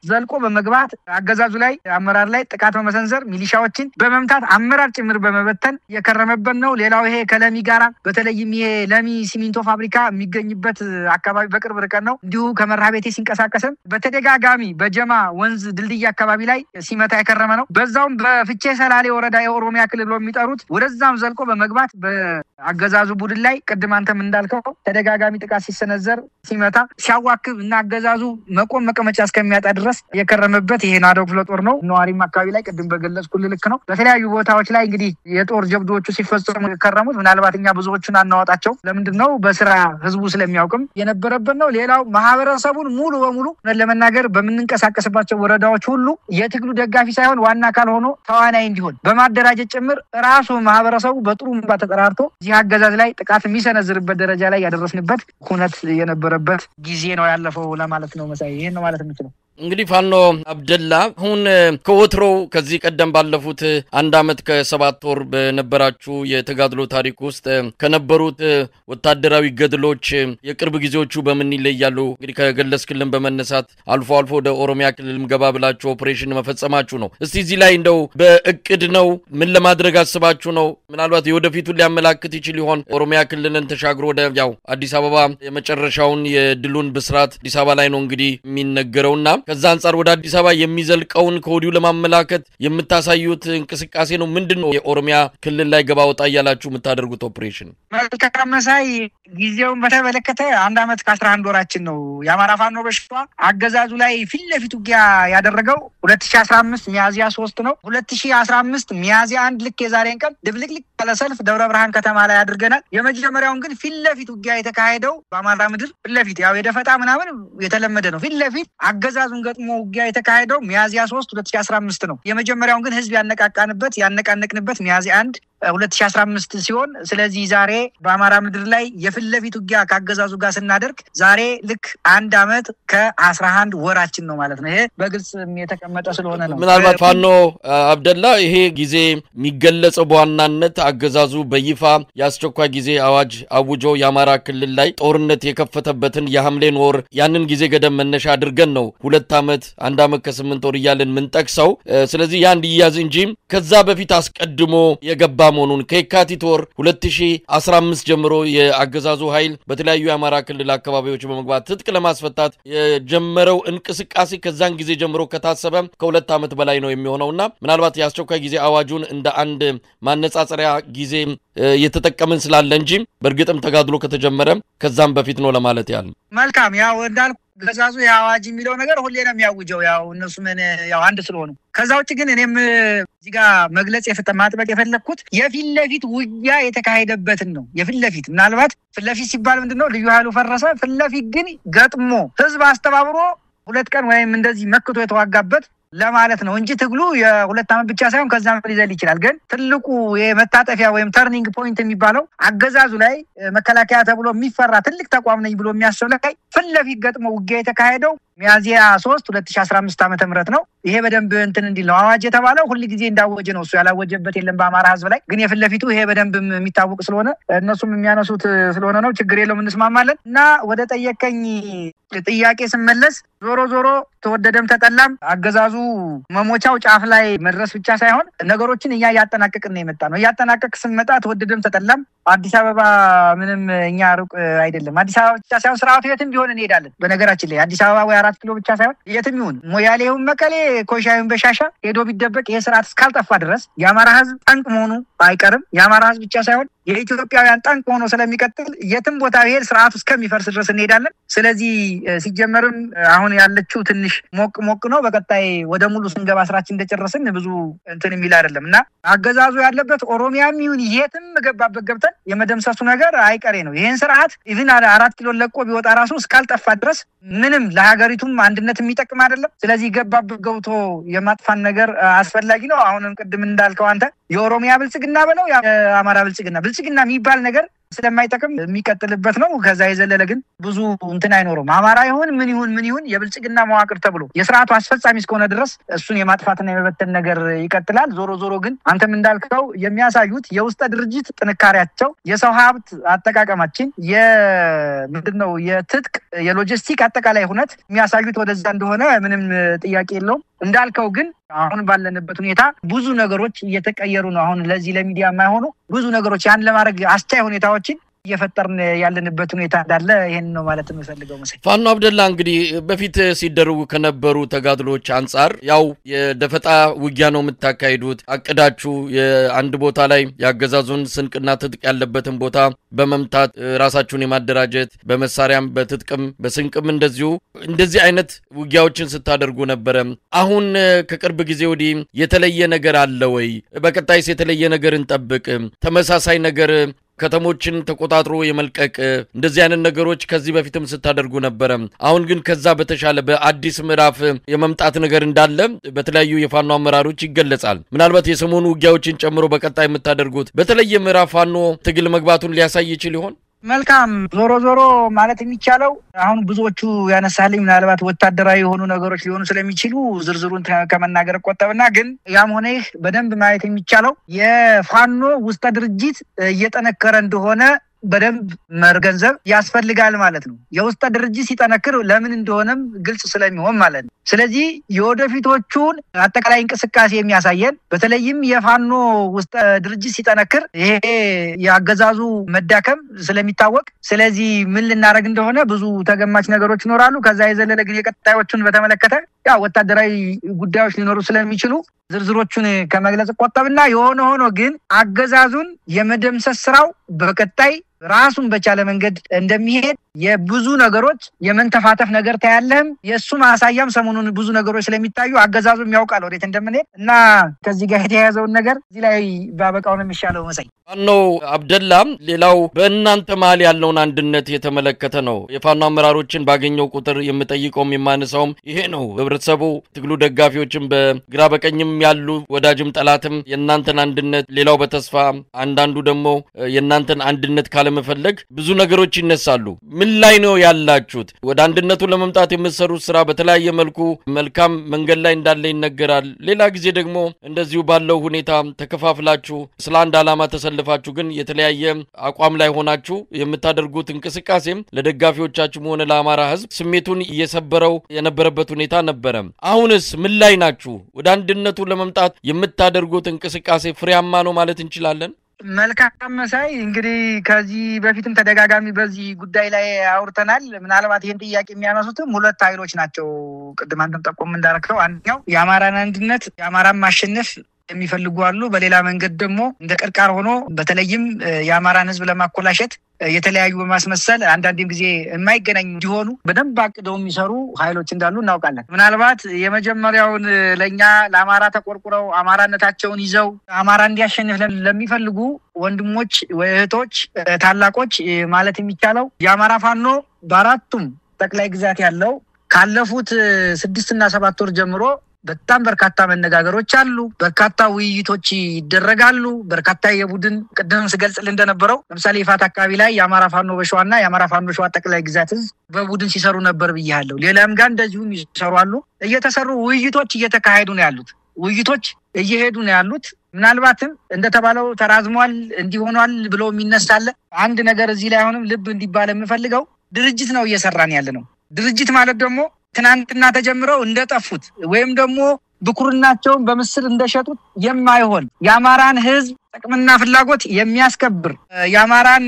ዘልቆ በመግባት አገዛዙ ላይ አመራር ላይ ጥቃት በመሰንዘር ሚሊሻዎችን በመምታት አመራር ጭምር በመበተን የከረመበት ነው። ሌላው ይሄ ከለሚ ጋራ በተለይም ይሄ ለሚ ሲሚንቶ ፋብሪካ የሚገኝበት አካባቢ በቅርብ ርቀት ነው። እንዲሁ ከመርሃቤቴ ሲንቀሳቀስም በተደጋጋሚ በጀማ ወንዝ ድልድይ አካባቢ ላይ ሲመታ የከረመ ነው። በዛውም በፍቼ ሰላሌ ወረዳ የኦሮሚያ ክልል ብሎ የሚጠሩት ወደዛም ዘልቆ በመግባት በአገዛዙ ቡድን ላይ ቅድም አንተም እንዳልከው ተደጋጋሚ ጥቃት ሲሰነዘር ሲመታ ሲያዋክብ እና አገዛዙ መቆም መቀመጫ እስከሚያጣ ድረስ የከረመበት ይሄ ናደው ክፍለ ጦር ነው። ነዋሪም አካባቢ ላይ ቅድም በገለጽኩልህ ልክ ነው። በተለያዩ ቦታዎች ላይ እንግዲህ የጦር ጀብዶቹ ሲፈጸሙ የከረሙት ምናልባት እኛ ብዙዎቹን አናወጣቸው ለምንድነው በስራ ህዝቡ ስለሚያውቅም የነበረበት ነው። ሌላው ማህበረሰቡን ሙሉ በሙሉ ለመናገር በምንንቀሳቀስባቸው ወረዳዎች ሁሉ የትግሉ ደጋፊ ሳይሆን ዋና አካል ሆኖ ተዋናይ እንዲሆን በማደራጀት ጭምር ራሱ ማህበረሰቡ በጥሩምባ ተጠራርቶ እዚህ አገዛዝ ላይ ጥቃት የሚሰነዝርበት ደረጃ ላይ ያደረስንበት ኩነት የነበረበት ጊዜ ነው ያለፈው ለማለት ነው። መሳይ ይሄን ነው ማለት የምችለው። እንግዲህ ፋኖ አብደላ አሁን ከወትሮው ከዚህ ቀደም ባለፉት 1 አመት ከ7 ወር በነበራችሁ የተጋድሎ ታሪክ ውስጥ ከነበሩት ወታደራዊ ገድሎች የቅርብ ጊዜዎቹ በምን ይለያሉ? እንግዲህ ከገለጽክልን በመነሳት አልፎ አልፎ ወደ ኦሮሚያ ክልልም ገባ ብላችሁ ኦፕሬሽን መፈጸማችሁ ነው። እስቲ እዚህ ላይ እንደው በእቅድ ነው ምን ለማድረግ አስባችሁ ነው? ምናልባት የወደፊቱን ሊያመላክት ይችል ይሆን? ኦሮሚያ ክልልን ተሻግሮ ወደ ያው አዲስ አበባ የመጨረሻውን የድሉን ብስራት አዲስ አበባ ላይ ነው እንግዲህ የሚነገረውና ከዛ አንፃር ወደ አዲስ አበባ የሚዘልቀውን ከወዲሁ ለማመላከት የምታሳዩት እንቅስቃሴ ነው ምንድነው? የኦሮሚያ ክልል ላይ ገባ ወጣ ያላችሁ የምታደርጉት ኦፕሬሽን መልካም መሳይ ጊዜውን በተመለከተ 1 አመት ከ11 ወራችን ነው። የአማራ ፋኖ በሸዋ አገዛዙ ላይ ፊት ለፊት ውጊያ ያደረገው 2015 ሚያዝያ 3 ነው። 2015 ሚያዝያ 1 ልክ የዛሬን ቀን ድብልቅልቅ ያለ ሰልፍ ደብረ ብርሃን ከተማ ላይ አድርገናል። የመጀመሪያውን ግን ፊት ለፊት ውጊያ የተካሄደው በአማራ ምድር ፊት ለፊት ያው የደፈጣ ምናምን የተለመደ ነው። ፊት ለፊት አገዛዙን ገጥሞ ውጊያ የተካሄደው ሚያዝያ 3 2015 ነው። የመጀመሪያውን ግን ህዝብ ያነቃነቅንበት ሚያዝያ 1 2015 ሲሆን ስለዚህ ዛሬ በአማራ ምድር ላይ የፊት ለፊት ውጊያ ካገዛዙ ጋር ስናደርግ ዛሬ ልክ 1 አመት ከ11 ወራችን ነው ማለት ነው። ይሄ በግልጽ የተቀመጠ ስለሆነ ነው። ምናልባት ፋኖ አብደላ ይሄ ጊዜ የሚገለጸው በዋናነት አገዛዙ በይፋ ያስቸኳይ ጊዜ አዋጅ አውጆ የአማራ ክልል ላይ ጦርነት የከፈተበትን የሐምሌን ወር ያንን ጊዜ ገደም መነሻ አድርገን ነው 2 አመት 1 አመት ከ8 ወር እያልን ምንጠቅሰው። ስለዚህ ያን ይያዝ እንጂ ከዛ በፊት አስቀድሞ የገባ መሆኑን ከየካቲት ወር 2015 ጀምሮ የአገዛዙ ኃይል በተለያዩ የአማራ ክልል አካባቢዎች በመግባት ትጥቅ ለማስፈታት የጀመረው እንቅስቃሴ ከዛን ጊዜ ጀምሮ ከታሰበ ከ2 አመት በላይ ነው የሚሆነውና ምናልባት የአስቸኳይ ጊዜ አዋጁን እንደ አንድ ማነጻጸሪያ ጊዜ የተጠቀምን ስላለ እንጂ በእርግጥም ተጋድሎ ከተጀመረ ከዛም በፊት ነው ለማለት ያህል። መልካም ያው እንዳልኩ ገዛዙ ያዋጅ የሚለው ነገር ሁሌ ነው የሚያውጀው ያው እነሱ ምን ያው አንድ ስለሆኑ። ከዛ ውጭ ግን እኔም እዚህ ጋር መግለጽ ማጥበቅ የፈለኩት የፊት ለፊት ውጊያ የተካሄደበትን ነው። የፊት ለፊት ምናልባት ፊት ለፊት ሲባል ምንድነው ልዩ ኃይሉ ፈረሰ፣ ፊት ለፊት ግን ገጥሞ ህዝብ አስተባብሮ 2 ቀን ወይም እንደዚህ መክቶ የተዋጋበት ለማለት ነው እንጂ ትግሉ የ2 አመት ብቻ ሳይሆን ከዛም ሊዘል ይችላል። ግን ትልቁ የመታጠፊያ ወይም ተርኒንግ ፖይንት የሚባለው አገዛዙ ላይ መከላከያ ተብሎ የሚፈራ ትልቅ ተቋም ነኝ ብሎ የሚያስብ ላይ ፊት ለፊት ገጥሞ ውጊያ የተካሄደው ሚያዝያ 3 2015 ዓ.ም ነው። ይሄ በደንብ እንትን እንዲል ነው አዋጅ የተባለው። ሁሉ ጊዜ እንዳወጀ ነው እሱ ያላወጀበት የለም በአማራ ህዝብ ላይ። ግን የፊት ለፊቱ ይሄ በደንብ የሚታወቅ ስለሆነ እነሱም የሚያነሱት ስለሆነ ነው ችግር የለውም እንስማማለን። እና ወደ ጠየቀኝ ጥያቄ ስመለስ ዞሮ ተወደደም ተጠላም አገዛዙ መሞቻው ጫፍ ላይ መድረስ ብቻ ሳይሆን ነገሮችን ያጠናቀቅን ነው የመጣ ነው። ያጠናቀቅ ስንመጣ ተወደደም ተጠላም አዲስ አበባ ምንም እኛ ሩቅ አይደለም። አዲስ አበባ ብቻ ሳይሆን ስርዓቱ የትም ቢሆን እንሄዳለን። በነገራችን ላይ አዲስ አበባ ወይ 4 ኪሎ ብቻ ሳይሆን የትም ይሁን ሞያሌውን መቀሌ ኮሻዩን በሻሻ ሄዶ ቢደበቅ ይሄ ስርዓት እስካልጠፋ ድረስ የአማራ ህዝብ ጠንቅ መሆኑ አይቀርም። የአማራ ህዝብ ብቻ ሳይሆን የኢትዮጵያውያን ጠንቅ ሆኖ ስለሚቀጥል የትም ቦታ ይሄድ ስርዓቱ እስከሚፈርስ ድረስ እንሄዳለን። ስለዚህ ሲጀመርም አሁን ያለችው ትንሽ ሞቅ ነው። በቀጣይ ወደ ሙሉ ስንገባ ስራችን እንደጨረስን ብዙ እንትን የሚል አይደለም እና አገዛዙ ያለበት ኦሮሚያም ይሁን የትም ገባበት ገብተን የመደምሰሱ ነገር አይቀሬ ነው። ይሄን ስርዓት ኢቭን 4 ኪሎ ለቆ ቢወጣ ራሱ እስካልጠፋ ድረስ ምንም ለሀገሪቱም አንድነት የሚጠቅም አይደለም። ስለዚህ ገባበት ገብቶ የማጥፋን ነገር አስፈላጊ ነው። አሁንም ቅድም እንዳልከው አንተ የኦሮሚያ ብልጽግና በለው የአማራ ብልጽግና የሚባል ነገር ስለማይጠቅም የሚቀጥልበት ነው። ከዛ የዘለለ ግን ብዙ እንትን አይኖርም። አማራ ይሁን ምን ይሁን የብልጽግና መዋቅር ተብሎ የስርዓቱ አስፈጻሚ እስከሆነ ድረስ እሱን የማጥፋትና የመበተን ነገር ይቀጥላል። ዞሮ ግን አንተም እንዳልከው የሚያሳዩት የውስጥ ድርጅት ጥንካሬያቸው፣ የሰው ሀብት አጠቃቀማችን፣ የምንድነው የትጥቅ የሎጂስቲክ አጠቃላይ ሁነት የሚያሳዩት ወደዛ እንደሆነ ምንም ጥያቄ የለውም። እንዳልከው ግን አሁን ባለንበት ሁኔታ ብዙ ነገሮች እየተቀየሩ ነው። አሁን ለዚህ ለሚዲያ የማይሆኑ ብዙ ነገሮች ያን ለማድረግ አስቻይ ሁኔታዎችን እየፈጠርን ያለንበት ሁኔታ እንዳለ ይሄን ነው ማለት የምፈልገው። መሰለኝ ፋኖ አብደላ እንግዲህ በፊት ሲደረጉ ከነበሩ ተጋድሎች አንጻር ያው የደፈጣ ውጊያ ነው የምታካሂዱት። አቅዳችሁ የአንድ ቦታ ላይ ያገዛዙን ስንቅና ትጥቅ ያለበትን ቦታ በመምታት ራሳችሁን የማደራጀት በመሳሪያም በትጥቅም በስንቅም እንደዚህ አይነት ውጊያዎችን ስታደርጉ ነበረ። አሁን ከቅርብ ጊዜ ወዲህ የተለየ ነገር አለ ወይ? በቀጣይስ የተለየ ነገር እንጠብቅ? ተመሳሳይ ነገር ከተሞችን ተቆጣጥሮ የመልቀቅ እንደዚህ አይነት ነገሮች ከዚህ በፊትም ስታደርጉ ነበር። አሁን ግን ከዛ በተሻለ በአዲስ ምዕራፍ የመምጣት ነገር እንዳለ በተለያዩ የፋኖ አመራሮች ይገለጻል። ምናልባት የሰሞኑ ውጊያዎችን ጨምሮ በቀጣይ የምታደርጉት በተለየ ምዕራፍ ፋኖ ትግል መግባቱን ሊያሳይ ይችል ይሆን? መልካም ዞሮ ማለት የሚቻለው አሁን ብዙዎቹ ያነሳልኝ ምናልባት ወታደራዊ የሆኑ ነገሮች ሊሆኑ ስለሚችሉ ዝርዝሩን ከመናገር ቆጠብና ግን ያም ሆነ ይህ በደንብ ማየት የሚቻለው የፋኖ ውስጥ ድርጅት እየጠነከረ እንደሆነ በደንብ መርገንዘብ ያስፈልጋል ማለት ነው። የውስጥ ድርጅት ሲጠነክር ለምን እንደሆነም ግልጽ ስለሚሆን ማለት ነው። ስለዚህ የወደፊቶቹን አጠቃላይ እንቅስቃሴ የሚያሳየን በተለይም የፋኖ ውስጥ ድርጅት ሲጠነክር ይሄ ያገዛዙ መዳከም ስለሚታወቅ ስለዚህ ምን ልናደርግ እንደሆነ ብዙ ተገማች ነገሮች ይኖራሉ። ከዛ የዘለለ ግን የቀጣዮቹን በተመለከተ ያው ወታደራዊ ጉዳዮች ሊኖሩ ስለሚችሉ ዝርዝሮቹን ከመግለጽ ቆጠብና የሆነ ሆኖ ግን አገዛዙን የመደምሰስ ስራው በቀጣይ ራሱን በቻለ መንገድ እንደሚሄድ የብዙ ነገሮች የመንተፋተፍ ነገር ታያለህም። የሱ ማሳያም ሰሞኑን ብዙ ነገሮች ስለሚታዩ አገዛዙም ያውቃል ወዴት እንደምንሄድ እና ከዚህ ጋር የተያያዘውን ነገር እዚህ ላይ ባበቃው ነው የሚሻለው መሰለኝ። ፋኖ አብደላ ሌላው በእናንተ መሀል ያለውን አንድነት የተመለከተ ነው። የፋኖ አመራሮችን ባገኘው ቁጥር የምጠይቀውም የማነሳውም ይሄ ነው። ህብረተሰቡ ትግሉ ደጋፊዎችም በግራ በቀኝም ያሉ ወዳጅም ጠላትም የእናንተን አንድነት ሌላው በተስፋ አንዳንዱ ደግሞ የእናንተን አንድነት ካለመፈለግ ብዙ ነገሮች ይነሳሉ። ምን ላይ ነው ያላችሁት? ወደ አንድነቱ ለመምጣት የምትሰሩት ስራ በተለያየ መልኩ መልካም መንገድ ላይ እንዳለ ይነገራል። ሌላ ጊዜ ደግሞ እንደዚሁ ባለው ሁኔታ ተከፋፍላችሁ ስለ አንድ ዓላማ ተሰልፋችሁ ግን የተለያየ አቋም ላይ ሆናችሁ የምታደርጉት እንቅስቃሴም ለደጋፊዎቻችሁ ሆነ ለአማራ ህዝብ ስሜቱን እየሰበረው የነበረበት ሁኔታ ነበረ። አሁንስ ምን ላይ ናችሁ? ወደ አንድነቱ ለመምጣት የምታደርጉት እንቅስቃሴ ፍሬያማ ነው ማለት እንችላለን? መልካም መሳይ እንግዲህ ከዚህ በፊትም ተደጋጋሚ በዚህ ጉዳይ ላይ አውርተናል። ምናልባት ይህን ጥያቄ የሚያነሱትም ሁለት ኃይሎች ናቸው። ቅድም አንተም ጠቆም እንዳረከው አንደኛው የአማራን አንድነት የአማራን ማሸነፍ የሚፈልጉ አሉ። በሌላ መንገድ ደግሞ እንደ ቅርቃር ሆኖ በተለይም የአማራን ህዝብ ለማኮላሸት የተለያዩ በማስመሰል አንዳንድም ጊዜ የማይገናኙ እንዲሆኑ በደንብ አቅደው የሚሰሩ ኃይሎች እንዳሉ እናውቃለን። ምናልባት የመጀመሪያውን ለኛ ለአማራ ተቆርቁረው አማራነታቸውን ይዘው አማራ እንዲያሸንፍ ለሚፈልጉ ወንድሞች፣ እህቶች፣ ታላቆች ማለት የሚቻለው የአማራ ፋኖ በአራቱም ጠቅላይ ግዛት ያለው ካለፉት 6 እና 7 ወር ጀምሮ በጣም በርካታ መነጋገሮች አሉ። በርካታ ውይይቶች ይደረጋሉ። በርካታ የቡድን ቅድም ስገልጽልህ እንደነበረው ለምሳሌ ይፋት አካባቢ ላይ የአማራ ፋኖ በሸዋና የአማራ ፋኖ ሸዋ ጠቅላይ ግዛት በቡድን ሲሰሩ ነበር ብያለሁ። ሌላም ጋር እንደዚሁም ይሰሩ አሉ። እየተሰሩ ውይይቶች እየተካሄዱ ነው ያሉት። ውይይቶች እየሄዱ ነው ያሉት። ምናልባትም እንደተባለው ተራዝሟል እንዲሆኗል ብሎ የሚነሳለ አንድ ነገር እዚህ ላይ አሁንም ልብ እንዲባል የምፈልገው ድርጅት ነው እየሰራን ያለ ነው። ድርጅት ማለት ደግሞ ትናንትና ተጀምረው እንደጠፉት ወይም ደግሞ ብኩርናቸውን በምስል እንደሸጡት የማይሆን የአማራን ህዝብ ጥቅምና ፍላጎት የሚያስከብር የአማራን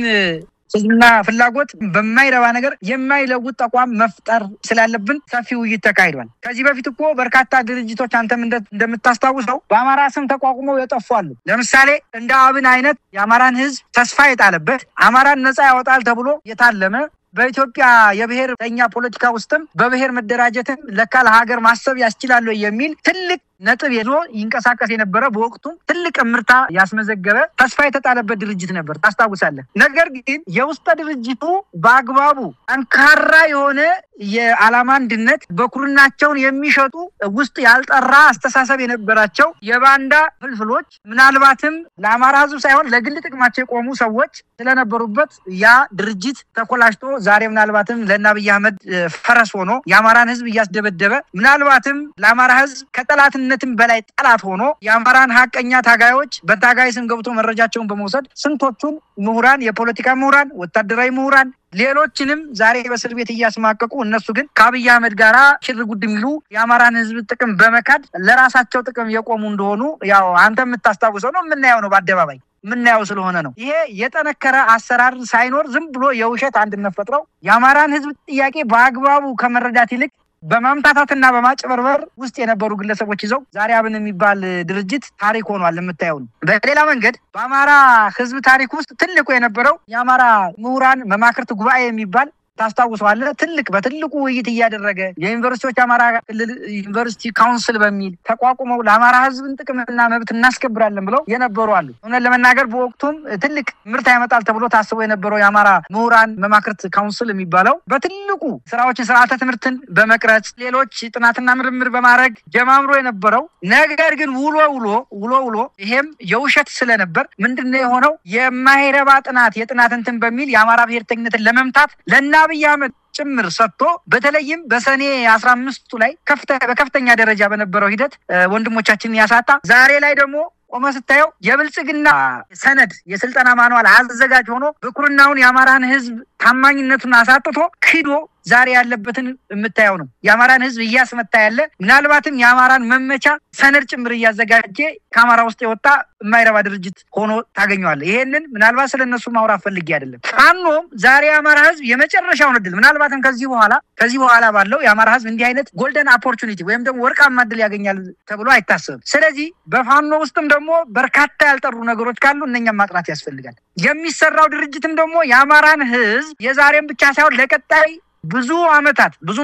ህዝብና ፍላጎት በማይረባ ነገር የማይለውጥ ተቋም መፍጠር ስላለብን ሰፊ ውይይት ተካሂዷል። ከዚህ በፊት እኮ በርካታ ድርጅቶች አንተም እንደምታስታውሰው በአማራ ስም ተቋቁመው የጠፋሉ። ለምሳሌ እንደ አብን አይነት የአማራን ህዝብ ተስፋ የጣለበት አማራን ነፃ ያወጣል ተብሎ የታለመ በኢትዮጵያ የብሔርተኛ ፖለቲካ ውስጥም በብሔር መደራጀትም ለካ ለሀገር ማሰብ ያስችላል የሚል ትልቅ ነጥብ ይዞ ይንቀሳቀስ የነበረ በወቅቱ ትልቅ ምርታ ያስመዘገበ ተስፋ የተጣለበት ድርጅት ነበር ታስታውሳለህ። ነገር ግን የውስጥ ድርጅቱ በአግባቡ አንካራ የሆነ የዓላማ አንድነት በኩርናቸውን የሚሸጡ ውስጥ ያልጠራ አስተሳሰብ የነበራቸው የባንዳ ፍልፍሎች ምናልባትም ለአማራ ህዝብ ሳይሆን ለግል ጥቅማቸው የቆሙ ሰዎች ስለነበሩበት ያ ድርጅት ተኮላሽቶ ዛሬ ምናልባትም ለአብይ አህመድ ፈረስ ሆኖ የአማራን ህዝብ እያስደበደበ ምናልባትም ለአማራ ህዝብ ከጠላትነትም በላይ ጠላት ሆኖ የአማራን ሀቀኛ ታጋዮች በታጋይ ስም ገብቶ መረጃቸውን በመውሰድ ስንቶቹን ምሁራን፣ የፖለቲካ ምሁራን፣ ወታደራዊ ምሁራን ሌሎችንም ዛሬ በእስር ቤት እያስማቀቁ እነሱ ግን ከአብይ አህመድ ጋራ ሽር ጉድ የሚሉ የአማራን ህዝብ ጥቅም በመካድ ለራሳቸው ጥቅም የቆሙ እንደሆኑ ያው አንተ የምታስታውሰው ነው፣ የምናየው ነው፣ በአደባባይ ምናየው ስለሆነ ነው። ይሄ የጠነከረ አሰራር ሳይኖር ዝም ብሎ የውሸት አንድነት ፈጥረው የአማራን ህዝብ ጥያቄ በአግባቡ ከመረዳት ይልቅ በማምታታትና በማጭበርበር ውስጥ የነበሩ ግለሰቦች ይዘው ዛሬ አብን የሚባል ድርጅት ታሪክ ሆኗል የምታየው። በሌላ መንገድ በአማራ ህዝብ ታሪክ ውስጥ ትልቁ የነበረው የአማራ ምሁራን መማክርት ጉባኤ የሚባል ታስታውሰዋለህ? በትልቁ ውይይት እያደረገ የዩኒቨርሲቲዎች አማራ ክልል ዩኒቨርሲቲ ካውንስል በሚል ተቋቁመው ለአማራ ህዝብን ጥቅምና መብት እናስከብራለን ብለው የነበሩ አሉ። እውነት ለመናገር በወቅቱም ትልቅ ምርት ያመጣል ተብሎ ታስቦ የነበረው የአማራ ምሁራን መማክርት ካውንስል የሚባለው በትልቁ ስራዎችን ስርዓተ ትምህርትን በመቅረጽ ሌሎች ጥናትና ምርምር በማድረግ ጀማምሮ የነበረው ነገር ግን ውሎ ይሄም የውሸት ስለነበር ምንድነው የሆነው? የማይረባ የጥናት እንትን በሚል የአማራ ብሔርተኝነትን ለመምታት ለአብይ አህመድ ጭምር ሰጥቶ በተለይም በሰኔ 15 ላይ በከፍተኛ ደረጃ በነበረው ሂደት ወንድሞቻችንን ያሳጣ ዛሬ ላይ ደግሞ ቆመ ስታየው የብልጽግና ሰነድ የስልጠና ማንዋል አዘጋጅ ሆኖ በኩርናውን የአማራን ህዝብ ታማኝነቱን አሳጥቶ ክዶ ዛሬ ያለበትን የምታየው ነው። የአማራን ህዝብ እያስመታ ያለ ምናልባትም የአማራን መመቻ ሰነድ ጭምር እያዘጋጀ ከአማራ ውስጥ የወጣ የማይረባ ድርጅት ሆኖ ታገኘዋለህ። ይሄንን ምናልባት ስለነሱ ማውራት ፈልጌ አይደለም። ፋኖም ዛሬ የአማራ ህዝብ የመጨረሻውን እድል ምናልባትም ከዚህ በኋላ ባለው የአማራ ህዝብ እንዲህ አይነት ጎልደን ኦፖርቹኒቲ ወይም ደግሞ ወርቃማ እድል ያገኛል ተብሎ አይታሰብም። ስለዚህ በፋኖ ውስጥም ደግሞ በርካታ ያልጠሩ ነገሮች ካሉ እነኛም ማጥራት ያስፈልጋል። የሚሰራው ድርጅትም ደግሞ የአማራን ህዝብ የዛሬም ብቻ ሳይሆን ለቀጣይ ብዙ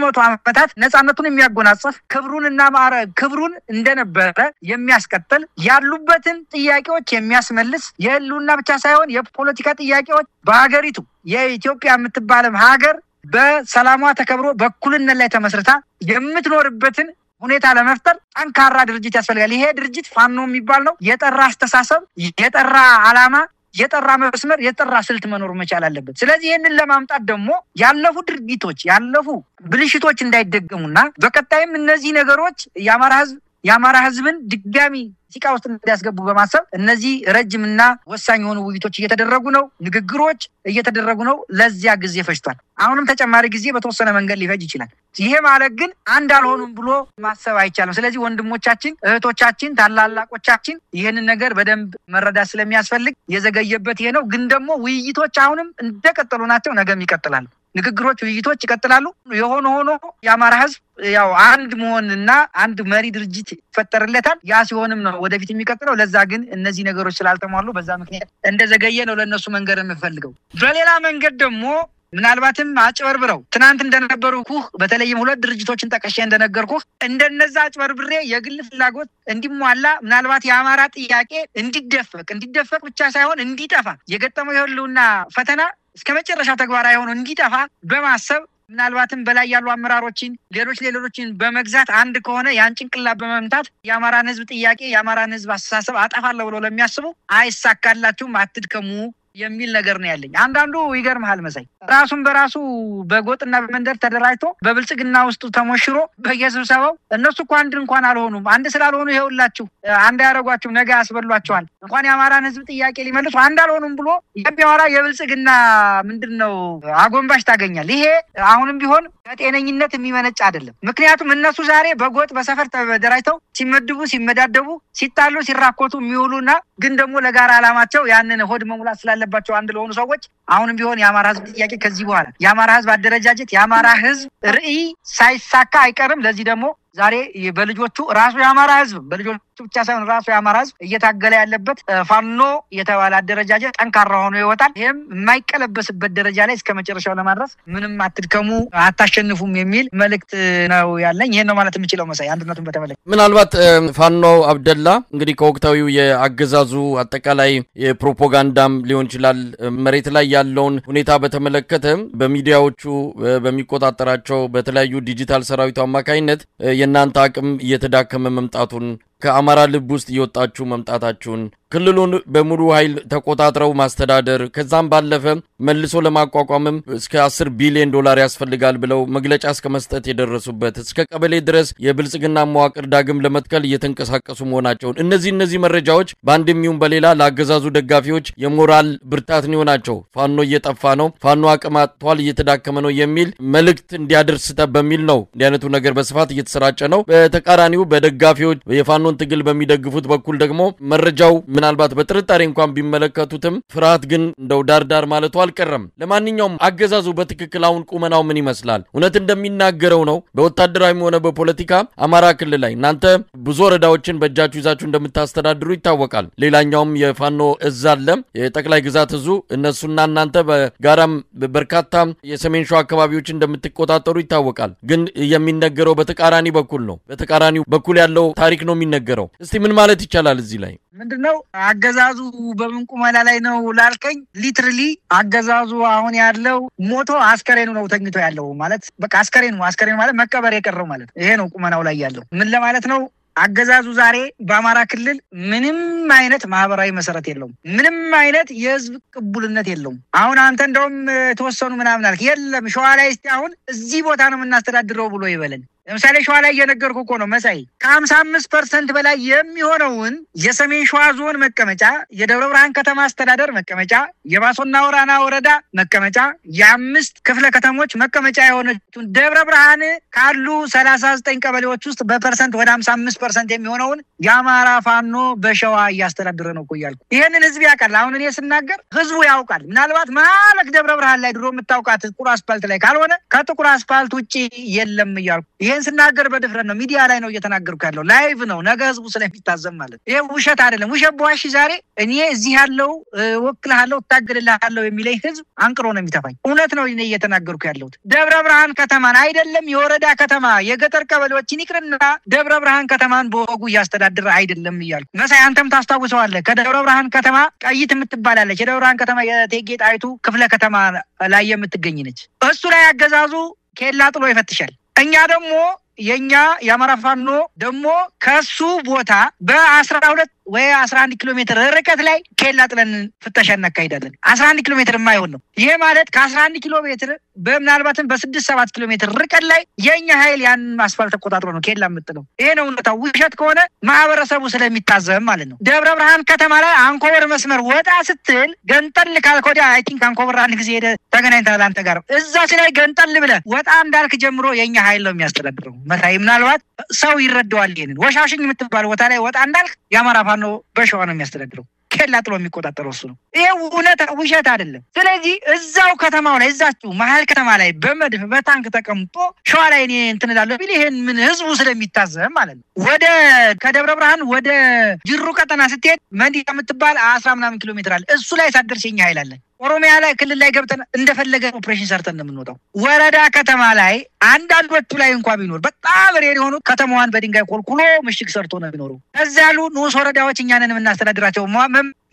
መቶ ዓመታት ነፃነቱን የሚያጎናጽፍ ክብሩን እንደነበረ የሚያስቀጥል ያሉበትን ጥያቄዎች የሚያስመልስ የህልውና ብቻ ሳይሆን የፖለቲካ ጥያቄዎች በሀገሪቱ የኢትዮጵያ የምትባለው ሀገር በሰላሟ ተከብሮ በእኩልነት ላይ ተመስርታ የምትኖርበትን ሁኔታ ለመፍጠር ጠንካራ ድርጅት ያስፈልጋል። ይሄ ድርጅት ፋኖ የሚባል ነው። የጠራ አስተሳሰብ፣ የጠራ ዓላማ፣ የጠራ መስመር፣ የጠራ ስልት መኖር መቻል አለበት። ስለዚህ ይሄንን ለማምጣት ደግሞ ያለፉ ድርጊቶች ያለፉ ብልሽቶች እንዳይደገሙና በቀጣይም እነዚህ ነገሮች የአማራ ህዝብን ድጋሚ ሲቃ ውስጥ እንዲያስገቡ በማሰብ እነዚህ ረጅምና ወሳኝ የሆኑ ውይይቶች እየተደረጉ ነው፣ ንግግሮች እየተደረጉ ነው። ለዚያ ጊዜ ፈጅቷል። አሁንም ተጨማሪ ጊዜ በተወሰነ መንገድ ሊፈጅ ይችላል። ይሄ ማለት ግን አንድ አልሆኑም ብሎ ማሰብ አይቻልም። ስለዚህ ወንድሞቻችን፣ እህቶቻችን፣ ታላላቆቻችን ይሄንን ነገር በደንብ መረዳት ስለሚያስፈልግ የዘገየበት ይሄ ነው። ግን ደግሞ ውይይቶች አሁንም እንደቀጠሉ ናቸው። ነገም ይቀጥላሉ። ንግግሮች፣ ውይይቶች ይቀጥላሉ። የሆነ ሆኖ የአማራ ህዝብ ያው አንድ መሆንና አንድ መሪ ድርጅት ይፈጠርለታል። ያ ሲሆንም ነው ወደፊት የሚቀጥለው። ለዛ ግን እነዚህ ነገሮች ስላልተሟሉ በዛ ምክንያት እንደዘገየ ነው ለነሱ መንገር የምፈልገው። በሌላ መንገድ ደግሞ ምናልባትም አጭበርብረው ትናንት እንደነበሩኩህ በተለይም ሁለት ድርጅቶችን ጠቀሼ እንደነገርኩህ እንደነዛ አጭበርብሬ የግል ፍላጎት እንዲሟላ ምናልባት የአማራ ጥያቄ እንዲደፈቅ ብቻ ሳይሆን እንዲጠፋ የገጠመው የህልውና ፈተና እስከ መጨረሻው ተግባራዊ ሆኖ እንዲጠፋ በማሰብ ምናልባትም በላይ ያሉ አመራሮችን ሌሎችን በመግዛት አንድ ከሆነ ያን ጭንቅላት በመምታት የአማራን ህዝብ ጥያቄ የአማራን ህዝብ አስተሳሰብ አጠፋለሁ ብሎ ለሚያስቡ አይሳካላችሁም፣ አትድከሙ የሚል ነገር ነው ያለኝ። አንዳንዱ ይገርምሃል መሳይ ራሱን በራሱ በጎጥና በመንደር ተደራጅቶ በብልጽግና ውስጥ ተሞሽሮ በየስብሰባው እነሱ እኮ አንድ እንኳን አልሆኑም። አንድ ስላልሆኑ ይሄውላችሁ አንድ ያረጓችሁ ነገ ያስበሏቸዋል። እንኳን የአማራን ህዝብ ጥያቄ ሊመልሱ አንድ አልሆኑም ብሎ የሚያወራ የብልጽግና ምንድነው አጎንባሽ ታገኛል። ይሄ አሁንም ቢሆን ከጤነኝነት የሚመነጭ አይደለም። ምክንያቱም እነሱ ዛሬ በጎጥ በሰፈር ተደራጅተው ሲመድቡ ሲመዳደቡ ሲጣሉ ሲራኮቱ የሚውሉና ግን ደግሞ ለጋራ ዓላማቸው ያንን ሆድ መሙላት ስላለባቸው አንድ ለሆኑ ሰዎች አሁንም ቢሆን የአማራ ህዝብ ጥያቄ ከዚህ በኋላ የአማራ ህዝብ አደረጃጀት የአማራ ህዝብ ራዕይ ሳይሳካ አይቀርም። ለዚህ ደግሞ ዛሬ በልጆቹ ራሱ የአማራ ህዝብ በልጆቹ ብቻ ሳይሆን ራሱ የአማራ ህዝብ እየታገለ ያለበት ፋኖ የተባለ አደረጃጀት ጠንካራ ሆኖ ይወጣል። ይሄም የማይቀለበስበት ደረጃ ላይ እስከ መጨረሻው ለማድረስ ምንም አትድከሙ አታሸንፉም የሚል መልእክት ነው ያለኝ። ይሄን ነው ማለት የምችለው። መሳይ አንድነቱን በተመለከተ ምናልባት ፋኖ አብደላ እንግዲህ ከወቅታዊው የአገዛዙ አጠቃላይ የፕሮፓጋንዳም ሊሆን ይችላል መሬት ላይ ያለውን ሁኔታ በተመለከተ በሚዲያዎቹ በሚቆጣጠራቸው በተለያዩ ዲጂታል ሰራዊቱ አማካይነት የናንተ አቅም እየተዳከመ መምጣቱን ከአማራ ልብ ውስጥ እየወጣችሁ መምጣታችሁን ክልሉን በሙሉ ኃይል ተቆጣጥረው ማስተዳደር ከዛም ባለፈ መልሶ ለማቋቋምም እስከ 10 ቢሊዮን ዶላር ያስፈልጋል ብለው መግለጫ እስከ መስጠት የደረሱበት እስከ ቀበሌ ድረስ የብልጽግና መዋቅር ዳግም ለመትከል እየተንቀሳቀሱ መሆናቸውን እነዚህ መረጃዎች በአንድም ይሁን በሌላ ለአገዛዙ ደጋፊዎች የሞራል ብርታት ነው። ፋኖ እየጠፋ ነው፣ ፋኖ አቅም አጥቷል፣ እየተዳከመ ነው የሚል መልእክት እንዲያደርስ በሚል ነው እንዲህ አይነቱ ነገር በስፋት እየተሰራጨ ነው። በተቃራኒው በደጋፊዎች የፋኖን ትግል በሚደግፉት በኩል ደግሞ መረጃው ምናልባት በጥርጣሬ እንኳን ቢመለከቱትም ፍርሃት ግን እንደው ዳርዳር ማለቱ አልቀረም። ለማንኛውም አገዛዙ በትክክል አሁን ቁመናው ምን ይመስላል? እውነት እንደሚናገረው ነው በወታደራዊም ሆነ በፖለቲካ አማራ ክልል ላይ እናንተ ብዙ ወረዳዎችን በእጃችሁ ይዛችሁ እንደምታስተዳድሩ ይታወቃል። ሌላኛውም የፋኖ እዝ አለ የጠቅላይ ግዛት እዙ እነሱና እናንተ በጋራም በርካታ የሰሜን ሸዋ አካባቢዎች እንደምትቆጣጠሩ ይታወቃል። ግን የሚነገረው በተቃራኒ በኩል ነው። በተቃራኒው በኩል ያለው ታሪክ ነው የሚነገረው። እስቲ ምን ማለት ይቻላል እዚህ ላይ? ምንድነው አገዛዙ በምን ቁመና ላይ ነው ላልከኝ ሊትራሊ አገዛዙ አሁን ያለው ሞቶ አስከሬኑ ነው ተኝቶ ያለው ማለት በቃ አስከሬኑ ማለት መቀበር የቀረው ማለት ይሄ ነው ቁመናው ላይ ያለው። ምን ለማለት ነው? አገዛዙ ዛሬ በአማራ ክልል ምንም አይነት ማህበራዊ መሰረት የለውም። ምንም አይነት የህዝብ ቅቡልነት የለውም። አሁን አንተ እንደውም ተወሰኑ ምናምን አልክ። የለም ሸዋ ላይ እስቲ አሁን እዚህ ቦታ ነው የምናስተዳድረው ብሎ ይበለን። ለምሳሌ ሸዋ ላይ እየነገርኩ እኮ ነው መሳይ ከ55% በላይ የሚሆነውን የሰሜን ሸዋ ዞን መቀመጫ የደብረ ብርሃን ከተማ አስተዳደር መቀመጫ የባሶና ወራና ወረዳ መቀመጫ የ5 ክፍለ ከተሞች መቀመጫ የሆነችውን ደብረ ብርሃን ካሉ 39 ቀበሌዎች ውስጥ በፐርሰንት ወደ 55% የሚሆነውን የአማራ ፋኖ በሸዋ እያስተዳደረ ነው እኮ እያልኩ ይሄንን ህዝብ ያውቃል። አሁን እኔ ስናገር ህዝቡ ያውቃል። ምናልባት ማለት ደብረ ብርሃን ላይ ድሮ የምታውቃት ጥቁር አስፋልት ላይ ካልሆነ ከጥቁር አስፋልት ውጪ የለም እያልኩ ይሄን ስናገር በድፍረት ነው። ሚዲያ ላይ ነው እየተናገርኩ ያለው። ላይቭ ነው። ነገ ህዝቡ ስለሚታዘብ ማለት ይሄ ውሸት አይደለም። ውሸት በዋሽ ዛሬ እኔ እዚህ ያለው ወክልሃለሁ ታገለላለሁ የሚለኝ ህዝብ አንቅሮ ነው የሚተፋኝ። እውነት ነው እኔ እየተናገርኩ ያለሁት። ደብረ ብርሃን ከተማን አይደለም የወረዳ ከተማ የገጠር ቀበሌዎችን ይቅርና ደብረ ብርሃን ከተማን በወጉ እያስተዳደረ አይደለም እያልኩ መሳይ አንተም ታስታውሰዋለህ። ከደብረ ብርሃን ከተማ ቀይት የምትባላለች የደብረ ብርሃን ከተማ የቴጌ ጣይቱ ክፍለ ከተማ ላይ የምትገኝ ነች። እሱ ላይ አገዛዙ ኬላ ጥሎ ይፈትሻል። እኛ ደግሞ የኛ የአማራ ፋኖ ደግሞ ከሱ ቦታ በ12 ወይ 11 ኪሎ ሜትር ርቀት ላይ ኬላ ጥለን ፍተሻ እናካሂዳለን። 11 ኪሎ ሜትር የማይሆን ነው። ይሄ ማለት ከ11 ኪሎ ሜትር በምናልባትም በ6-7 ኪሎ ሜትር ርቀት ላይ የኛ ኃይል ያን አስፋልት ተቆጣጥሮ ነው ኬላ የምጥለው። ይሄ ነው እውነታው። ውሸት ከሆነ ማህበረሰቡ ስለሚታዘብ ማለት ነው። ደብረ ብርሃን ከተማ ላይ አንኮበር መስመር ወጣ ስትል ገንጠል ካልኮዳ አይ ቲንክ አንኮበር አንድ ጊዜ ሄደ ተገናኝተናል አንተ ጋር። እዛ ላይ ገንጠል ብለ ወጣ እንዳልክ ጀምሮ የኛ ኃይል ነው የሚያስተዳድረው። መታይ ምናልባት ሰው ይረዳዋል። ይሄንን ወሻሽኝ የምትባል ቦታ ላይ ወጣ እንዳልክ የአማራ ፋኖ በሸዋ ነው የሚያስተዳድረው። ኬላ ጥሎ የሚቆጣጠረው እሱ ነው። ይሄ እውነት ውሸት አይደለም። ስለዚህ እዛው ከተማው ላይ እዛችሁ መሀል ከተማ ላይ በመድፍ በታንክ ተቀምጦ ሸዋ ላይ እኔ እንትን እላለሁ ቢል ይሄን ምን ህዝቡ ስለሚታዘብ ማለት ነው። ወደ ከደብረ ብርሃን ወደ ጅሩ ቀጠና ስትሄድ መንዲ የምትባል 10 ምናምን ኪሎ ሜትር አለ። እሱ ላይ ሳደርስ የኛ ኃይል አለ። ኦሮሚያ ላይ ክልል ላይ ገብተን እንደፈለገ ኦፕሬሽን ሰርተን እንደምንወጣው። ወረዳ ከተማ ላይ አንዳንዶቹ ላይ እንኳን ቢኖር በጣም ሬር የሆኑ ከተማዋን በድንጋይ ኮልኩሎ ምሽግ ሰርቶ ነው የሚኖረው። ከዛ ያሉ ንዑስ ወረዳዎች እኛ ነን የምናስተዳድራቸው።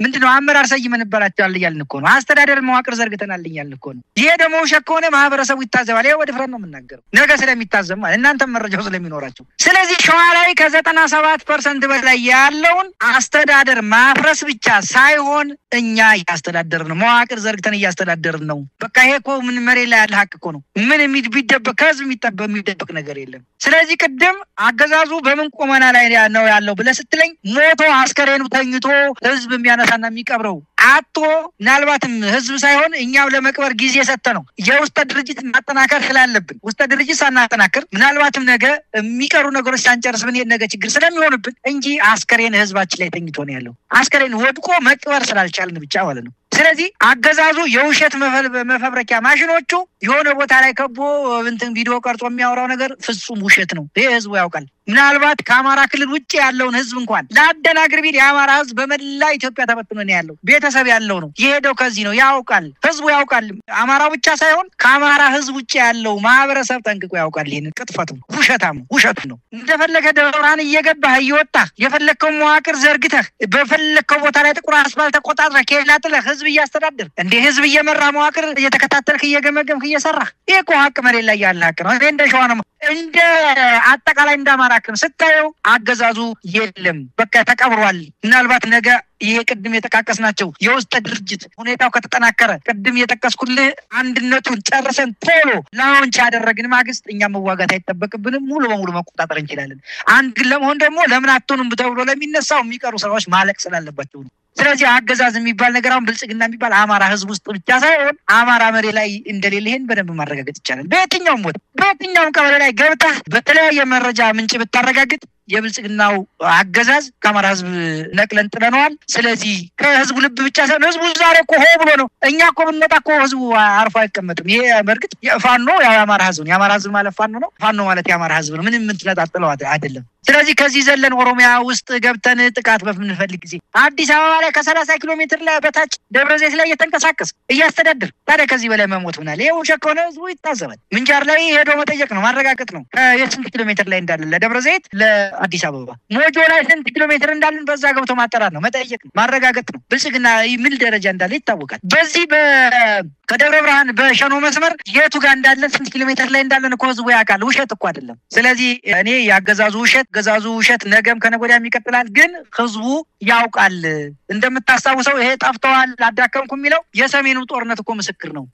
ምንድነው አመራር ሰይመን እንባላቸዋል እያልን እኮ ነው። አስተዳደር መዋቅር ዘርግተናል እያልን እኮ ነው። ይሄ ደግሞ ውሸት ከሆነ ማህበረሰቡ ይታዘባል። ይሄ ወደ ፍረን ነው የምናገረው። ነገ ስለሚታዘብ ማለት እናንተም መረጃው ስለሚኖራቸው። ስለዚህ ሸዋ ላይ ከ97% በላይ ያለውን አስተዳደር ማፍረስ ብቻ ሳይሆን እኛ እያስተዳደር ነው። መዋቅር ዘርግተን እያስተዳደር ነው። በቃ ይሄ እኮ ምን መሬት ላይ ያለ ሀቅ እኮ ነው። ምን የሚደበቅ ከህዝብ የሚደበቅ ነገር የለም። ስለዚህ ቅድም አገዛዙ በምን ቁመና ላይ ነው ያለው ብለህ ስትለኝ ሞቶ አስከሬኑ ተኝቶ ህዝብ የሚያነሳና የሚቀብረው አቶ ምናልባትም ህዝብ ሳይሆን እኛው ለመቅበር ጊዜ ሰጠነው የውስጥ ድርጅት ማጠናከር ስላለብን ውስጥ ድርጅት ሳናጠናከር ምናልባትም ነገ የሚቀሩ ነገሮች ሳንጨርስ ምን ነገ ችግር ስለሚሆንብን እንጂ አስከሬን ህዝባችን ላይ ተኝቶ ነው ያለው አስከሬን ወድቆ መቅበር ስላልቻልን ብቻ ማለት ነው ስለዚህ አገዛዙ የውሸት መፈብረኪያ ማሽኖቹ የሆነ ቦታ ላይ ከቦ እንትን ቪዲዮ ቀርጾ የሚያወራው ነገር ፍጹም ውሸት ነው ይሄ ህዝቡ ያውቃል ምናልባት ከአማራ ክልል ውጪ ያለውን ህዝብ እንኳን ለአደናግር ቢል የአማራ ህዝብ በመላ ኢትዮጵያ ተበትኖ ነው ያለው ቤተሰብ ያለው ነው የሄደው ከዚህ ነው ያውቃል ህዝቡ ያውቃል አማራው ብቻ ሳይሆን ከአማራ ህዝብ ውጪ ያለው ማህበረሰብ ጠንቅቆ ያውቃል ይሄን ቅጥፈቱ ውሸት ነው እንደፈለገ ደብራን እየገባህ እየወጣህ የፈለከው መዋቅር ዘርግተህ በፈለከው ቦታ ላይ ጥቁር አስፋልት ተቆጣጥረህ ከላጥለህ ህዝብ እያስተዳደር እንደ ህዝብ እየመራ መዋቅር እየተከታተልክ እየገመገምክ እየሰራህ ይሄ እኮ ሀቅ መሬት ላይ ያለ ሀቅ ነው እንደ ሸዋ ነው እንደ አጠቃላይ እንደማራክም ስታየው አገዛዙ የለም በቃ ተቀብሯል ምናልባት ነገ ይሄ ቅድም የተካከስናቸው የውስጥ ድርጅት ሁኔታው ከተጠናከረ ቅድም የተከስኩልህ አንድነቱን ጨርሰን ቶሎ ላውንች ያደረግን ማግስት እኛ መዋጋት አይተበቅብንም ሙሉ በሙሉ መቆጣጠር እንችላለን አንድ ለመሆን ደግሞ ለምን አትሆንም ተብሎ ለሚነሳው የሚቀሩ ስራዎች ማለቅ ስላለባቸው ስለዚህ አገዛዝ የሚባል ነገር አሁን ብልጽግና የሚባል አማራ ህዝብ ውስጥ ብቻ ሳይሆን አማራ መሬ ላይ እንደሌለ ይሄን በደንብ ማረጋገጥ ይቻላል በየትኛውም ቀበሌ ላይ ገብተህ በተለያየ መረጃ ምንጭ ብታረጋግጥ የብልጽግናው አገዛዝ ከአማራ ህዝብ ነቅለን ጥለነዋል ስለዚህ ከህዝቡ ልብ ብቻ ሳይሆን ህዝቡ ዛሬ እኮ ሆ ብሎ ነው እኛ እኮ ብንመጣ እኮ ህዝቡ አርፎ አይቀመጥም ይሄ በርግጥ ፋኖ የአማራ ህዝብ ነው የአማራ ህዝብ ማለት ፋኖ ነው ፋኖ ማለት የአማራ ህዝብ ነው ምንም እንትነጣጥለው አይደለም ስለዚህ ከዚህ ዘለን ኦሮሚያ ውስጥ ገብተን ጥቃት በምንፈልግ ጊዜ አዲስ አበባ ላይ ከ30 ኪሎ ሜትር ላይ በታች ደብረዘይት ላይ እየተንቀሳቀስ እያስተዳደር ታዲያ ከዚህ በላይ መሞት ሆናል ይሄ ውሸት ከሆነ ህዝቡ ይታዘባል ምንጃር ላይ ሄዶ መጠየቅ ነው ማረጋገጥ ነው የስንት ኪሎ ሜትር ላይ እንዳለ ለደብረዘይት ለአዲስ አበባ ሞጆ ላይ ስንት ኪሎ ሜትር እንዳለን በዛ ገብቶ ማጣራት ነው መጠየቅ ነው ማረጋገጥ ነው ብልጽግና ምን ደረጃ እንዳለ ይታወቃል በዚህ ከደብረ ብርሃን በሸኖ መስመር የቱ ጋር እንዳለ ስንት ኪሎ ሜትር ላይ እንዳለን እኮ ህዝቡ ያውቃል ውሸት እኮ አይደለም ስለዚህ እኔ ያገዛዙ ውሸት ነገም ከነጎዳም ይቀጥላል ግን ህዝቡ ያውቃል እንደምታስታውሰው ይሄ ጠፍተዋል አዳከምኩ የሚለው የሰሜኑ ጦርነት እኮ ምስክር ነው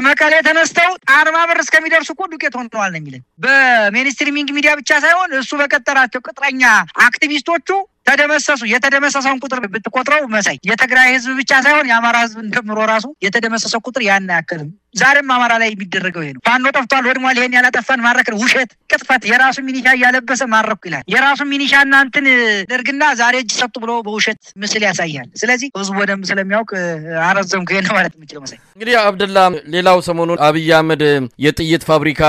መቀሌ ተነስተው አርማ በር እስከሚደርሱ እኮ ዱቄት ሆነዋል ነው የሚለው በሜንስትሪሚንግ ሚዲያ ብቻ ሳይሆን እሱ በቀጠራቸው ቅጥረኛ አክቲቪስቶቹ ተደመሰሱ የተደመሰሰውን ቁጥር ብትቆጥረው መሳይ የትግራይ ህዝብ ብቻ ሳይሆን የአማራ ህዝብ እንደምሮ ራሱ የተደመሰሰው ቁጥር ያን ያክልም ዛሬም አማራ ላይ የሚደረገው ይሄ ነው ፋኖ ጠፍቷል ወድሟል ይሄን ያላጠፋን ማረክ ውሸት ቅጥፈት የራሱ ሚኒሻ ያለበሰ ማረኩ ይላል የራሱ ሚኒሻና እንትን ደርግና ዛሬ እጅ ሰጡ ብሎ በውሸት ምስል ያሳያል ስለዚህ ህዝቡ ወደም ስለሚያውቅ አረዘምኩ ይሄን ማለት የምችለው መሳይ እንግዲህ አብደላ ሌላው ሰሞኑን አብይ አህመድ የጥይት ፋብሪካ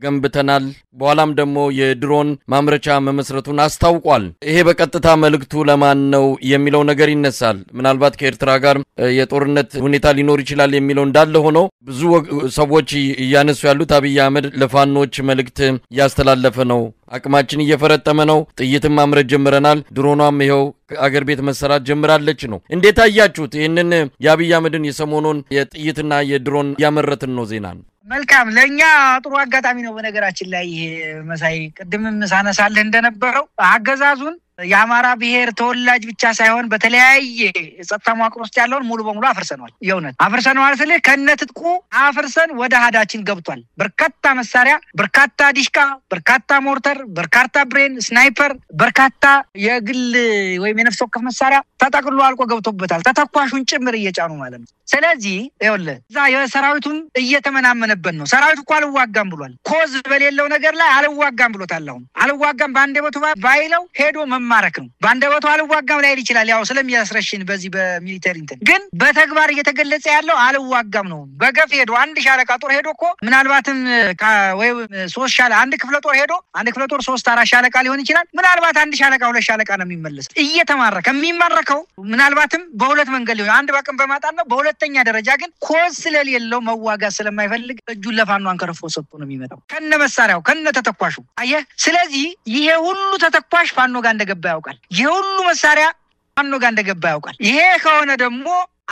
ገንብተናል በኋላም ደግሞ የድሮን ማምረቻ መመስረቱን አስታውቋል ይሄ በቀጥታ መልክቱ ለማን ነው የሚለው ነገር ይነሳል ምናልባት ከኤርትራ ጋር የጦርነት ሁኔታ ሊኖር ይችላል የሚለው እንዳለ ሆኖ ብዙ ሰዎች እያነሱ ያሉት አብይ አህመድ ለፋኖች መልእክት ያስተላለፈ ነው አቅማችን እየፈረጠመ ነው ጥይትም ማምረት ጀምረናል ድሮኗም ይሄው አገር ቤት መሰራት ጀምራለች ነው እንዴት አያችሁት ይሄንን የአብይ አህመድን የሰሞኑን የጥይትና የድሮን ያመረትን ነው ዜናን መልካም ለኛ ጥሩ አጋጣሚ ነው በነገራችን ላይ ይሄ መሳይ ቅድምም ሳነሳልህ እንደነበረው አገዛዙን የአማራ ብሔር ተወላጅ ብቻ ሳይሆን በተለያየ ጸጥታ መዋቅር ውስጥ ያለውን ሙሉ በሙሉ አፍርሰናል የውነት አፍርሰናል ስለ ከነትጥቁ አፍርሰን ወደ ሀዳችን ገብቷል በርካታ መሳሪያ በርካታ ዲሽቃ በርካታ ሞርተር በርካታ ብሬን ስናይፐር በርካታ የግል ወይም የነፍስ ወከፍ መሳሪያ ተጠቅልሎ አልቆ ገብቶበታል ተተኳሹን ጭምር እየጫኑ ማለት ነው ስለዚህ ይኸውልህ እዛ የሰራዊቱን እየተመናመነበት ነው ሰራዊቱ እኮ አልዋጋም ብሏል ኮዝ በሌለው ነገር ላይ አልዋጋም ብሎታል አሁን አልዋጋም ባንደበቱ ባይለው ሄዶ መማረክ ነው ባንደበቱ አልዋጋም ላይ ይችላል ያው ስለሚያስረሽን በዚህ በሚሊተሪ እንትን ግን በተግባር እየተገለጸ ያለው አልዋጋም ነው በገፍ ሄዶ አንድ ሻለቃ ጦር ሄዶ እኮ ምናልባትም ወይ 3 ሻለቃ አንድ ክፍለ ጦር ሄዶ አንድ ክፍለ ጦር 3-4 ሻለቃ ሊሆን ይችላል ምናልባት አንድ ሻለቃ 2 ሻለቃ ነው የሚመለስ እየተማረከ የሚማረከው ምናልባትም በሁለት መንገድ ሊሆን አንድ ባቅም በማጣት ነው በሁለተኛ ደረጃ ግን ኮዝ ስለሌለው መዋጋት ስለማይፈልግ እጁን ለፋኖ አንከርፎ ሰጥቶ ነው የሚመጣው ከነ መሳሪያው ከነ ተተኳሹ አየህ ስለዚህ ይሄ ሁሉ ተተኳሽ ፋኖ ጋር እንደገባ ያውቃል ይሄ ሁሉ መሳሪያ ፋኖ ጋር እንደገባ ያውቃል ይሄ ከሆነ ደግሞ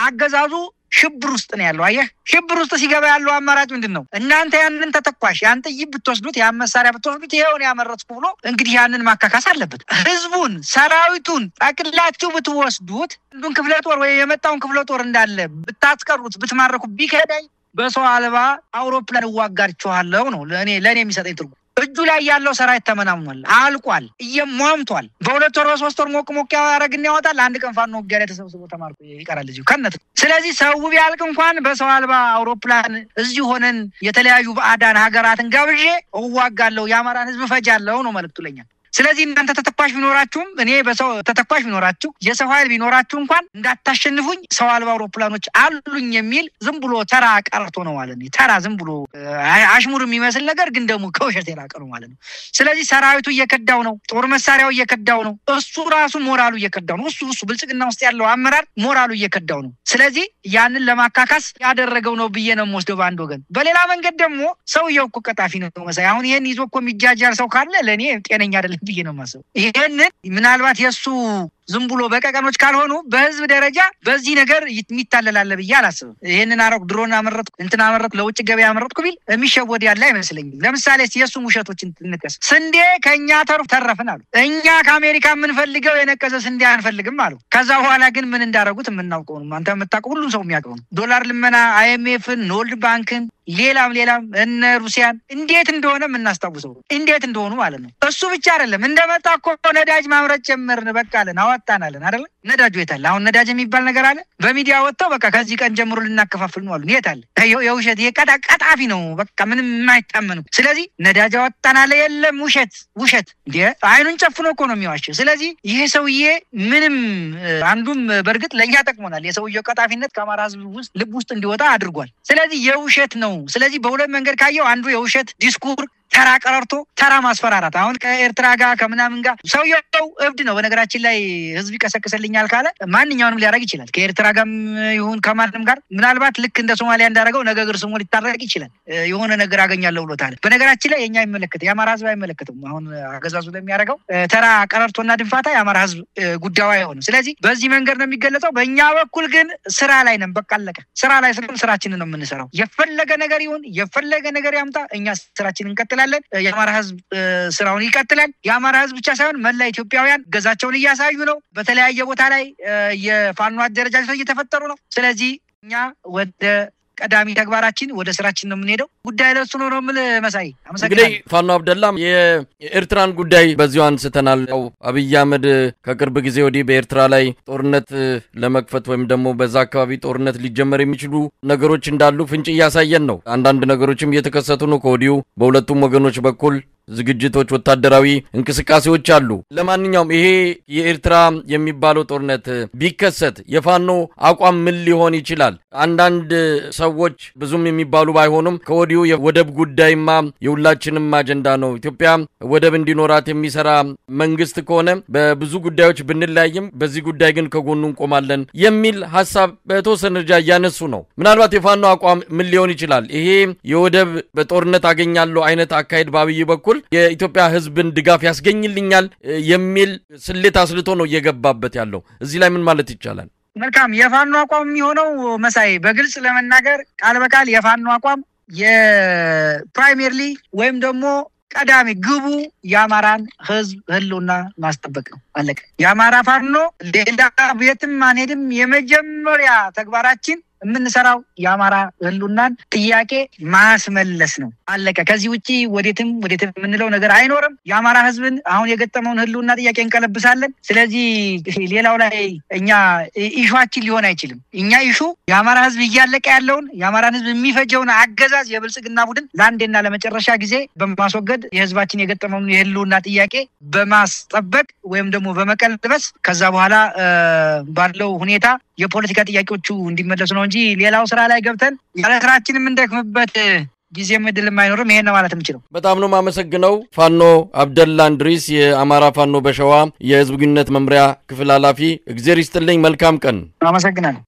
አገዛዙ ሽብር ውስጥ ነው ያለው አየህ ሽብር ውስጥ ሲገባ ያለው አማራጭ ምንድነው እናንተ ያንን ተተኳሽ ያን ጥይት ብትወስዱት ያን መሳሪያ ብትወስዱት ይሄውን ያመረጥኩ ብሎ እንግዲህ ያንን ማካካስ አለበት ህዝቡን ሰራዊቱን አቅላችሁ ብትወስዱት አንዱን ክፍለ ጦር ወይ የመጣውን ክፍለ ጦር እንዳለ ብታስቀሩት ብትማረኩ ቢከዳይ በሰው አልባ አውሮፕላን ዋጋርቻለሁ ነው ለኔ የሚሰጠኝ ትርጉም እጁ ላይ ያለው ሰራዊት ተመናምኗል አልቋል እየሟምቷል በሁለት ወር በሶስት ወር ሞቅ ያረግና ያወጣል አንድ ቀን ፋኖ ውጊያ ላይ ተሰብስቦ ተማርኮ ይቀራል እዚሁ ከነት ስለዚህ ሰው ቢያልቅ እንኳን በሰው አልባ አውሮፕላን እዚሁ ሆነን የተለያዩ ባዕዳን ሀገራትን ጋብዤ እዋጋለሁ የአማራን ህዝብ ፈጃለሁ ነው መልእክቱ ለኛ ስለዚህ እናንተ ተተኳሽ ቢኖራችሁም እኔ በሰው ተተኳሽ ቢኖራችሁ የሰው ኃይል ቢኖራችሁ እንኳን እንዳታሸንፉኝ ሰው አልባ አውሮፕላኖች አሉኝ የሚል ዝም ብሎ ተራ ቀርቶ ነው ማለት ነው ተራ ዝም ብሎ አሽሙር የሚመስል ነገር ግን ደግሞ ከውሸት የራቀ ነው ማለት ነው ስለዚህ ሰራዊቱ እየከዳው ነው ጦር መሳሪያው እየከዳው ነው እሱ ራሱ ሞራሉ እየከዳው ነው እሱ ብልጽግና ውስጥ ያለው አመራር ሞራሉ እየከዳው ነው ስለዚህ ያንን ለማካካስ ያደረገው ነው ብዬ ነው የምወስደው ባንድ ወገን በሌላ መንገድ ደግሞ ሰውየው እኮ ቀጣፊ ነው መሳይ አሁን ይሄን ይዞ እኮ የሚጃጃር ሰው ካለ ለኔ ጤነኛ አይደለም ብዬ ነው ማሰብ ይሄንን ምናልባት የሱ ዝም ብሎ በቀቀኖች ካልሆኑ በህዝብ ደረጃ በዚህ ነገር የሚታለላል ብዬ አላስብም ይሄንን አረቅ ድሮን አመረጥኩ እንትና አመረጥኩ ለውጭ ገበያ አመረጥኩ ቢል የሚሸወድ ያለ አይመስለኝም ለምሳሌ የሱን ውሸቶችን እንጥቀስ ስንዴ ከኛ ተረፈን አሉ እኛ ከአሜሪካ ምን ፈልገው የነቀዘ ስንዴ አንፈልግም አሉ ከዛ በኋላ ግን ምን እንዳረጉት የምናውቀው ነው አንተ የምታውቀው ሁሉ ሰው የሚያውቀው ነው ዶላር ልመና አይኤምኤፍን ኖርድ ባንክን ሌላም እነ ሩሲያን እንዴት እንደሆነ የምናስታውሰው እንዴት እንደሆኑ ማለት ነው እሱ ብቻ አይደለም እንደመጣ እኮ ነዳጅ ማምረት ጀመርን በቃ አለን አወጣናለን አይደል ነዳጁ የታለ አሁን ነዳጅ የሚባል ነገር አለ በሚዲያ ወጣው በቃ ከዚህ ቀን ጀምሮ ልናከፋፍል ነው አሉ የታለ የውሸት የቀጣፊ ነው በቃ ምንም የማይታመኑ ስለዚህ ነዳጅ አወጣናለ የለም ውሸት እንዴ አይኑን ጨፍኖ እኮ ነው የሚዋሸው ስለዚህ ይሄ ሰውዬ ምንም አንዱም በርግጥ ለኛ ተጠቅሞናል የሰውየው ቀጣፊነት ከአማራ ህዝብ ውስጥ ልብ ውስጥ እንዲወጣ አድርጓል ስለዚህ የውሸት ነው ስለዚህ በሁለት መንገድ ካየው አንዱ የውሸት ዲስኩር ተራ ቀረርቶ ተራ ማስፈራራት አሁን ከኤርትራ ጋር ከምናምን ጋር ሰውየው እብድ ነው በነገራችን ላይ ህዝብ ይቀሰቅሰልኛል ካለ ማንኛውንም ሊያረግ ይችላል ከኤርትራ ጋርም ይሁን ከማንም ጋር ምናልባት ልክ እንደ ሶማሊያ እንዳረገው ነገ ስሙ ሊታረቅ ይችላል የሆነ ነገር አገኛለሁ ብሎታል በነገራችን ላይ የኛ አይመለከት የአማራ ህዝብ አይመለከትም አሁን አገዛዙ ለሚያረጋው ተራ ቀረርቶና ድንፋታ የአማራ ህዝብ ጉዳዩ አይሆንም ስለዚህ በዚህ መንገድ ነው የሚገለጸው በእኛ በኩል ግን ስራ ላይ ነን በቃ አለቀ ስራ ላይ ስራችንን ነው የምንሰራው የፈለገ ነገር ይሁን የፈለገ ነገር ያምጣ እኛ ስራችንን እንቀጥላለን የአማራ ህዝብ ስራውን ይቀጥላል የአማራ ህዝብ ብቻ ሳይሆን መላ ኢትዮጵያውያን ገዛቸውን እያሳዩ ነው በተለያየ ቦታ ላይ የፋኖ አደረጃጀቶች እየተፈጠሩ ነው ስለዚህ እኛ ወደ ቀዳሚ ተግባራችን ወደ ስራችን ነው የምንሄደው ጉዳይ ለሱ ነው መሳይ እንግዲህ ፋኖ አብደላም የኤርትራን ጉዳይ በዚሁ አንስተናል አብይ አህመድ ከቅርብ ጊዜ ወዲህ በኤርትራ ላይ ጦርነት ለመክፈት ወይም ደግሞ በዛ አካባቢ ጦርነት ሊጀመር የሚችሉ ነገሮች እንዳሉ ፍንጭ እያሳየን ነው አንዳንድ ነገሮችም እየተከሰቱ ነው ከወዲሁ በሁለቱም ወገኖች በኩል ዝግጅቶች ወታደራዊ እንቅስቃሴዎች አሉ ለማንኛውም ይሄ የኤርትራ የሚባለው ጦርነት ቢከሰት የፋኖ አቋም ምን ሊሆን ይችላል አንዳንድ ሰዎች ብዙም የሚባሉ ባይሆኑም ከወዲሁ የወደብ ጉዳይማ የሁላችንም አጀንዳ ነው ኢትዮጵያ ወደብ እንዲኖራት የሚሰራ መንግስት ከሆነ በብዙ ጉዳዮች ብንለያይም በዚህ ጉዳይ ግን ከጎኑ እንቆማለን የሚል ሐሳብ በተወሰነ ደረጃ እያነሱ ነው ምናልባት የፋኖ አቋም ምን ሊሆን ይችላል ይሄ የወደብ በጦርነት አገኛለሁ አይነት አካሄድ ባብይ በኩል የኢትዮጵያ ህዝብን ድጋፍ ያስገኝልኛል የሚል ስሌት አስልቶ ነው እየገባበት ያለው እዚህ ላይ ምን ማለት ይቻላል መልካም የፋኖ አቋም የሚሆነው መሳይ በግልጽ ለመናገር ቃል በቃል የፋኖ አቋም የፕራይመሪሊ ወይም ደግሞ ቀዳሚ ግቡ የአማራን ህዝብ ህልውና ማስጠበቅ ነው አለቀ የአማራ ፋኖ ሌላ ቤትም አንሄድም የመጀመሪያ ተግባራችን የምንሰራው የአማራ ህልውናን ጥያቄ ማስመለስ ነው አለቀ ከዚህ ውጪ ወዴትም የምንለው ነገር አይኖርም የአማራ ህዝብን አሁን የገጠመውን ህልውና ጥያቄ እንቀለብሳለን ስለዚህ ሌላው ላይ እኛ ኢሹአችን ሊሆን አይችልም እኛ ኢሹ የአማራ ህዝብ እያለቀ ያለውን የአማራን ህዝብ የሚፈጀውን አገዛዝ የብልጽግና ቡድን ለአንዴና ለመጨረሻ ጊዜ በማስወገድ የህዝባችን የገጠመውን የህልውና ጥያቄ በማስጠበቅ ወይም ደግሞ በመቀልበስ ከዛ በኋላ ባለው ሁኔታ የፖለቲካ ጥያቄዎቹ እንዲመለሱ ነው እንጂ ሌላው ስራ ላይ ገብተን ያለ ስራችንም እንደክምበት ጊዜ ምድልም አይኖርም ይሄን ነው ማለት የምችለው በጣም ነው ማመሰግነው ፋኖ አብደላ እንድሪስ የአማራ ፋኖ በሸዋ የህዝብ ግንኙነት መምሪያ ክፍል ኃላፊ እግዚአብሔር ይስጥልኝ መልካም ቀን አመሰግናለሁ